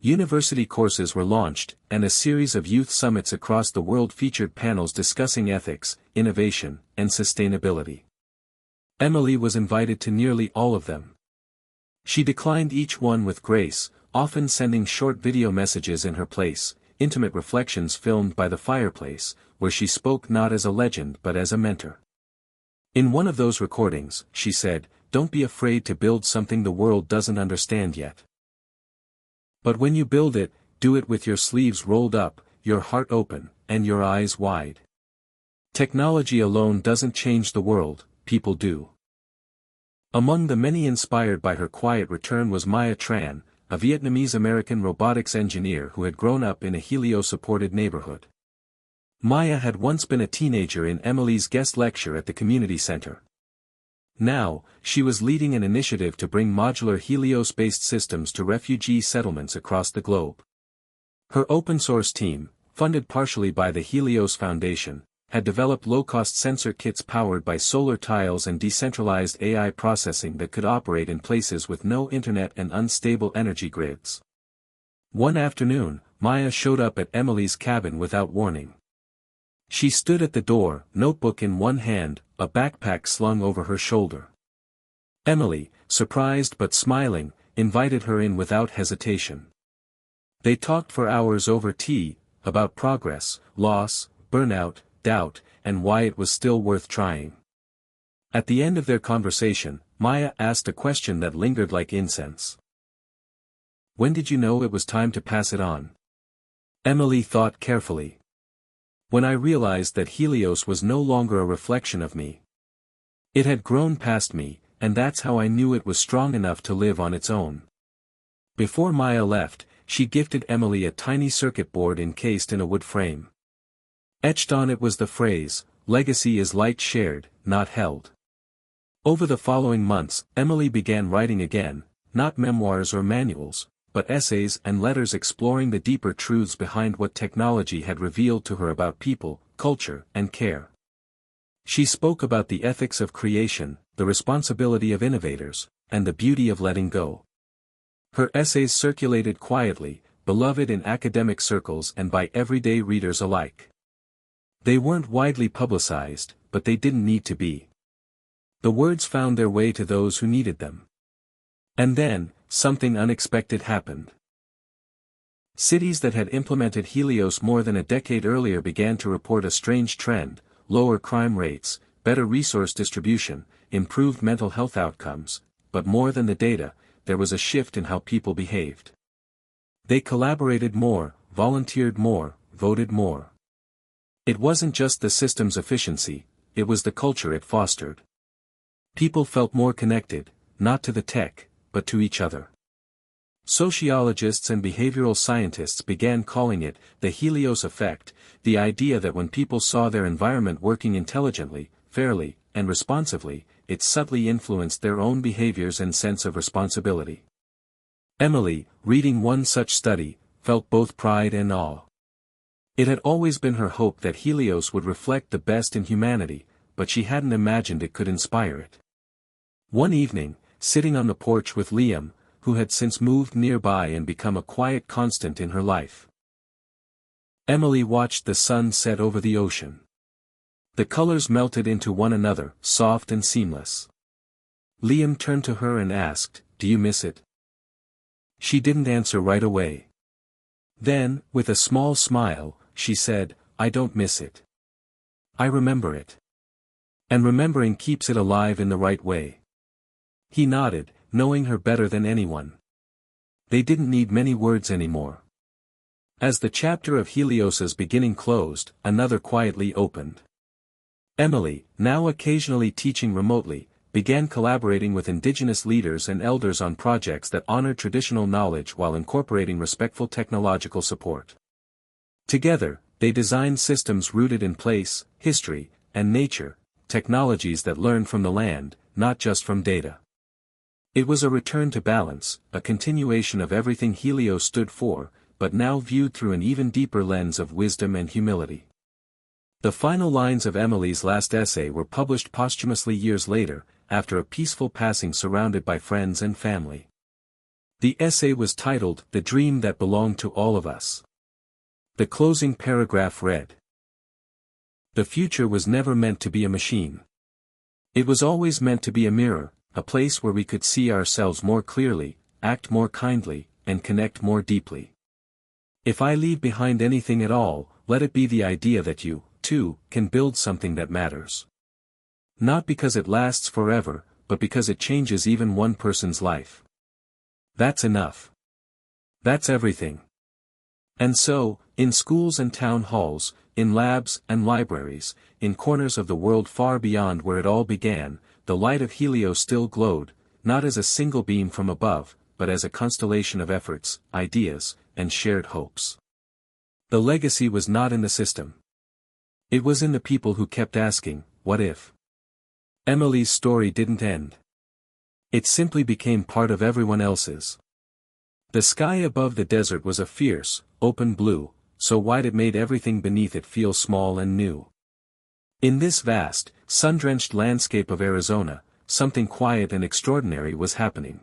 University courses were launched, and a series of youth summits across the world featured panels discussing ethics, innovation, and sustainability. Emily was invited to nearly all of them. She declined each one with grace, often sending short video messages in her place, intimate reflections filmed by the fireplace, where she spoke not as a legend but as a mentor. In one of those recordings, she said, "Don't be afraid to build something the world doesn't understand yet. But when you build it, do it with your sleeves rolled up, your heart open, and your eyes wide. Technology alone doesn't change the world, people do." Among the many inspired by her quiet return was Maya Tran, a Vietnamese-American robotics engineer who had grown up in a Helios-supported neighborhood. Maya had once been a teenager in Emily's guest lecture at the community center. Now, she was leading an initiative to bring modular Helios-based systems to refugee settlements across the globe. Her open-source team, funded partially by the Helios Foundation, had developed low-cost sensor kits powered by solar tiles and decentralized AI processing that could operate in places with no internet and unstable energy grids. One afternoon, Maya showed up at Emily's cabin without warning. She stood at the door, notebook in one hand, a backpack slung over her shoulder. Emily, surprised but smiling, invited her in without hesitation. They talked for hours over tea, about progress, loss, burnout, doubt, and why it was still worth trying. At the end of their conversation, Maya asked a question that lingered like incense. "When did you know it was time to pass it on?" Emily thought carefully. "When I realized that Helios was no longer a reflection of me. It had grown past me, and that's how I knew it was strong enough to live on its own." Before Maya left, she gifted Emily a tiny circuit board encased in a wood frame. Etched on it was the phrase, "Legacy is light shared, not held." Over the following months, Emily began writing again, not memoirs or manuals, but essays and letters exploring the deeper truths behind what technology had revealed to her about people, culture, and care. She spoke about the ethics of creation, the responsibility of innovators, and the beauty of letting go. Her essays circulated quietly, beloved in academic circles and by everyday readers alike. They weren't widely publicized, but they didn't need to be. The words found their way to those who needed them. And then, something unexpected happened. Cities that had implemented Helios more than a decade earlier began to report a strange trend: lower crime rates, better resource distribution, improved mental health outcomes, but more than the data, there was a shift in how people behaved. They collaborated more, volunteered more, voted more. It wasn't just the system's efficiency, it was the culture it fostered. People felt more connected, not to the tech, but to each other. Sociologists and behavioral scientists began calling it the Helios effect, the idea that when people saw their environment working intelligently, fairly, and responsively, it subtly influenced their own behaviors and sense of responsibility. Emily, reading one such study, felt both pride and awe. It had always been her hope that Helios would reflect the best in humanity, but she hadn't imagined it could inspire it. One evening, sitting on the porch with Liam, who had since moved nearby and become a quiet constant in her life, Emily watched the sun set over the ocean. The colors melted into one another, soft and seamless. Liam turned to her and asked, "Do you miss it?" She didn't answer right away. Then, with a small smile, she said, "I don't miss it. I remember it. And remembering keeps it alive in the right way." He nodded, knowing her better than anyone. They didn't need many words anymore. As the chapter of Helios's beginning closed, another quietly opened. Emily, now occasionally teaching remotely, began collaborating with indigenous leaders and elders on projects that honored traditional knowledge while incorporating respectful technological support. Together, they designed systems rooted in place, history, and nature, technologies that learn from the land, not just from data. It was a return to balance, a continuation of everything Helios stood for, but now viewed through an even deeper lens of wisdom and humility. The final lines of Emily's last essay were published posthumously years later, after a peaceful passing surrounded by friends and family. The essay was titled "The Dream That Belonged to All of Us." The closing paragraph read, "The future was never meant to be a machine. It was always meant to be a mirror, a place where we could see ourselves more clearly, act more kindly, and connect more deeply. If I leave behind anything at all, let it be the idea that you, too, can build something that matters. Not because it lasts forever, but because it changes even one person's life. That's enough. That's everything." And so, in schools and town halls, in labs and libraries, in corners of the world far beyond where it all began, the light of Helios still glowed, not as a single beam from above, but as a constellation of efforts, ideas, and shared hopes. The legacy was not in the system. It was in the people who kept asking, "What if?" Emily's story didn't end. It simply became part of everyone else's. The sky above the desert was a fierce, open blue, so wide it made everything beneath it feel small and new. In this vast, sun-drenched landscape of Arizona, something quiet and extraordinary was happening.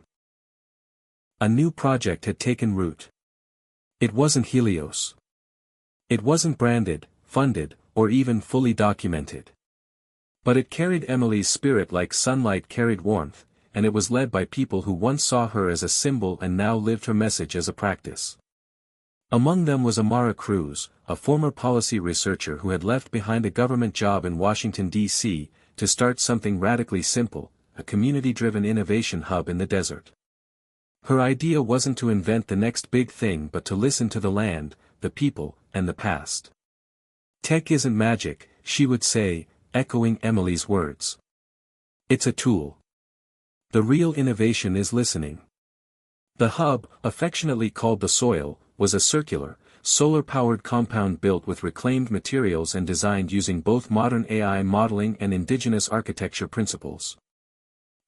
A new project had taken root. It wasn't Helios. It wasn't branded, funded, or even fully documented. But it carried Emily's spirit like sunlight carried warmth, and it was led by people who once saw her as a symbol and now lived her message as a practice. Among them was Amara Cruz, a former policy researcher who had left behind a government job in Washington, D.C., to start something radically simple, a community-driven innovation hub in the desert. Her idea wasn't to invent the next big thing but to listen to the land, the people, and the past. "Tech isn't magic," she would say, echoing Emily's words. "It's a tool. The real innovation is listening." The hub, affectionately called the Soil, was a circular, solar-powered compound built with reclaimed materials and designed using both modern AI modeling and indigenous architecture principles.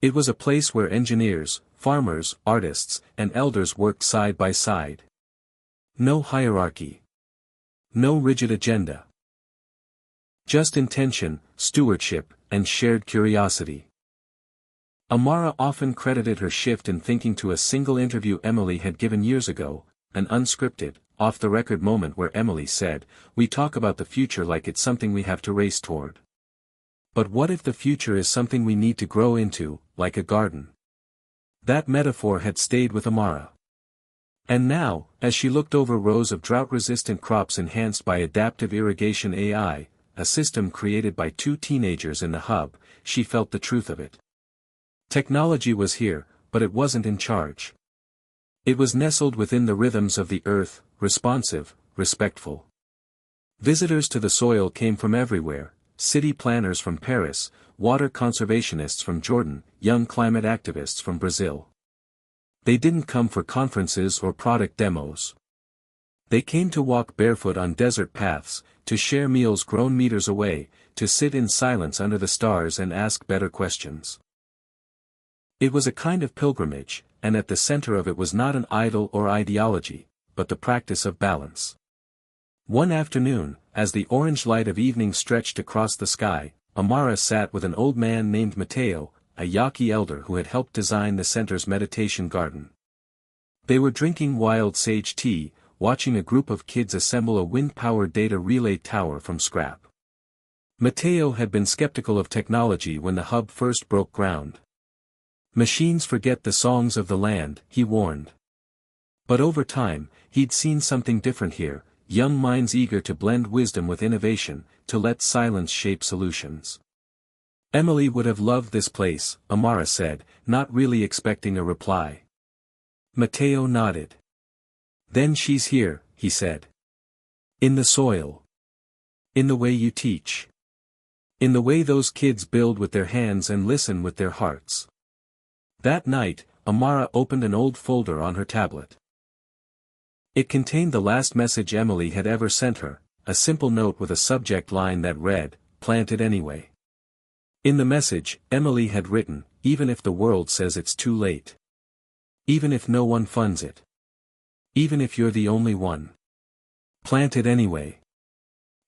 It was a place where engineers, farmers, artists, and elders worked side by side. No hierarchy. No rigid agenda. Just intention, stewardship, and shared curiosity. Amara often credited her shift in thinking to a single interview Emily had given years ago, an unscripted, off-the-record moment where Emily said, "We talk about the future like it's something we have to race toward. But what if the future is something we need to grow into, like a garden?" That metaphor had stayed with Amara. And now, as she looked over rows of drought-resistant crops enhanced by adaptive irrigation AI, a system created by two teenagers in the hub, she felt the truth of it. Technology was here, but it wasn't in charge. It was nestled within the rhythms of the earth, responsive, respectful. Visitors to the Soil came from everywhere, city planners from Paris, water conservationists from Jordan, young climate activists from Brazil. They didn't come for conferences or product demos. They came to walk barefoot on desert paths, to share meals grown meters away, to sit in silence under the stars and ask better questions. It was a kind of pilgrimage, and at the center of it was not an idol or ideology, but the practice of balance. One afternoon, as the orange light of evening stretched across the sky, Amara sat with an old man named Mateo, a Yaqui elder who had helped design the center's meditation garden. They were drinking wild sage tea, watching a group of kids assemble a wind-powered data relay tower from scrap. Mateo had been skeptical of technology when the hub first broke ground. "Machines forget the songs of the land," he warned. But over time, He'd seen something different here, young minds eager to blend wisdom with innovation, to let silence shape solutions. Emily would have loved this place, Amara said, not really expecting a reply. Matteo nodded. Then she's here, he said. In the soil. In the way you teach. In the way those kids build with their hands and listen with their hearts. That night, Amara opened an old folder on her tablet. It contained the last message Emily had ever sent her, a simple note with a subject line that read, "Plant it anyway." In the message, Emily had written, "Even if the world says it's too late. Even if no one funds it. Even if you're the only one. Plant it anyway.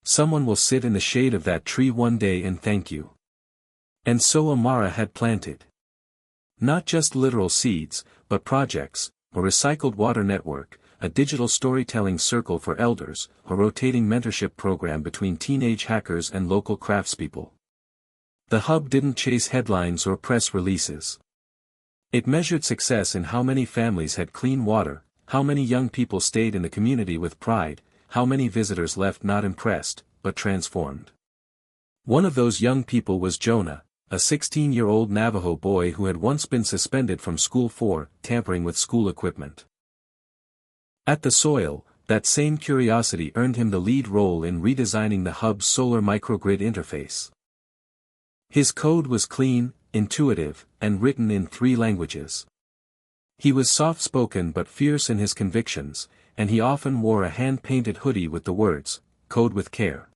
Someone will sit in the shade of that tree one day and thank you." And so Amara had planted. Not just literal seeds, but projects, a recycled water network, a digital storytelling circle for elders, a rotating mentorship program between teenage hackers and local craftspeople. The hub didn't chase headlines or press releases. It measured success in how many families had clean water, how many young people stayed in the community with pride, how many visitors left not impressed, but transformed. One of those young people was Jonah, a 16-year-old Navajo boy who had once been suspended from school for tampering with school equipment. At the soil, that same curiosity earned him the lead role in redesigning the hub's solar microgrid interface. His code was clean, intuitive, and written in 3 languages. He was soft-spoken but fierce in his convictions, and he often wore a hand-painted hoodie with the words, "Code with Care."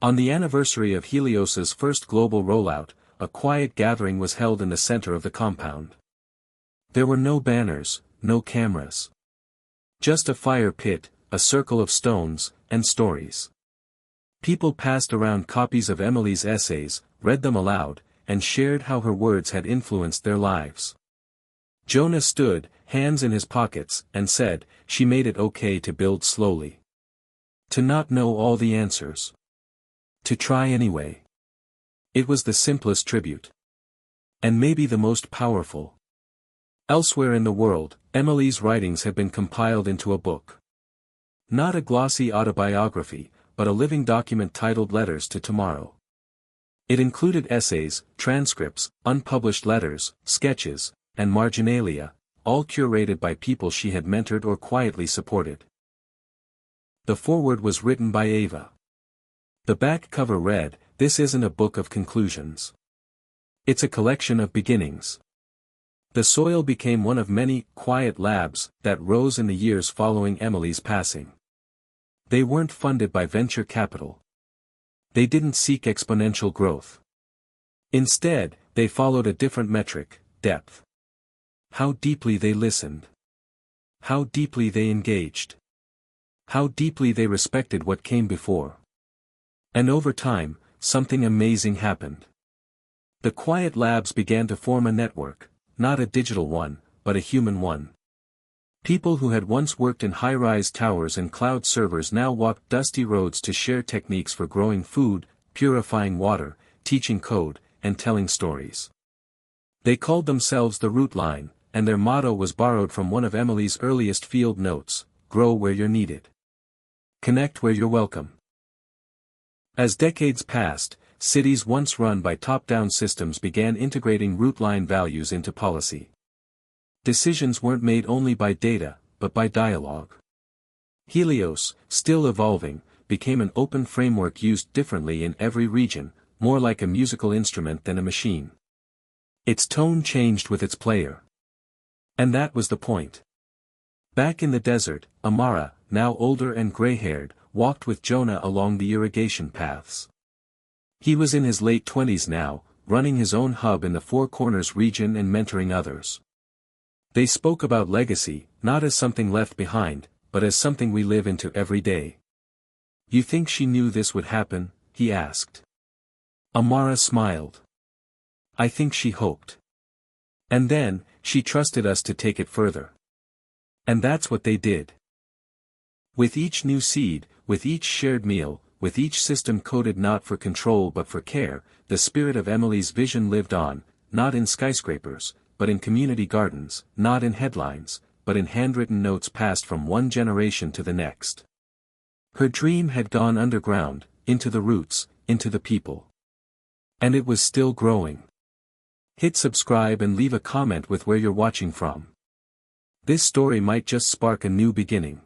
On the anniversary of Helios's first global rollout, a quiet gathering was held in the center of the compound. There were no banners, no cameras. Just a fire pit, a circle of stones, and stories. People passed around copies of Emily's essays, read them aloud, and shared how her words had influenced their lives. Jonah stood, hands in his pockets, and said, "She made it okay to build slowly. To not know all the answers. To try anyway." It was the simplest tribute. And maybe the most powerful. Elsewhere in the world, Emily's writings have been compiled into a book. Not a glossy autobiography, but a living document titled Letters to Tomorrow. It included essays, transcripts, unpublished letters, sketches, and marginalia, all curated by people she had mentored or quietly supported. The foreword was written by Ava. The back cover read, "This isn't a book of conclusions. It's a collection of beginnings." The soil became one of many quiet labs that rose in the years following Emily's passing. They weren't funded by venture capital. They didn't seek exponential growth. Instead, they followed a different metric, depth. How deeply they listened. How deeply they engaged. How deeply they respected what came before. And over time, something amazing happened. The quiet labs began to form a network, not a digital one, but a human one. People who had once worked in high-rise towers and cloud servers now walked dusty roads to share techniques for growing food, purifying water, teaching code, and telling stories. They called themselves the Root Line, and their motto was borrowed from one of Emily's earliest field notes, "Grow where you're needed. Connect where you're welcome." As decades passed, cities once run by top-down systems began integrating Root Line values into policy. Decisions weren't made only by data, but by dialogue. Helios, still evolving, became an open framework used differently in every region, more like a musical instrument than a machine. Its tone changed with its player. And that was the point. Back in the desert, Amara, now older and gray-haired, walked with Jonah along the irrigation paths. He was in his late 20s now, running his own hub in the Four Corners region and mentoring others. They spoke about legacy, not as something left behind, but as something we live into every day. "You think she knew this would happen?" he asked. Amara smiled. "I think she hoped. And then, she trusted us to take it further. And that's what they did. With each new seed, with each shared meal, with each system coded not for control but for care, the spirit of Emily's vision lived on, not in skyscrapers, but in community gardens, not in headlines, but in handwritten notes passed from one generation to the next. Her dream had gone underground, into the roots, into the people. And it was still growing. Hit subscribe and leave a comment with where you're watching from. This story might just spark a new beginning.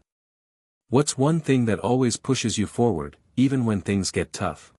What's one thing that always pushes you forward, even when things get tough?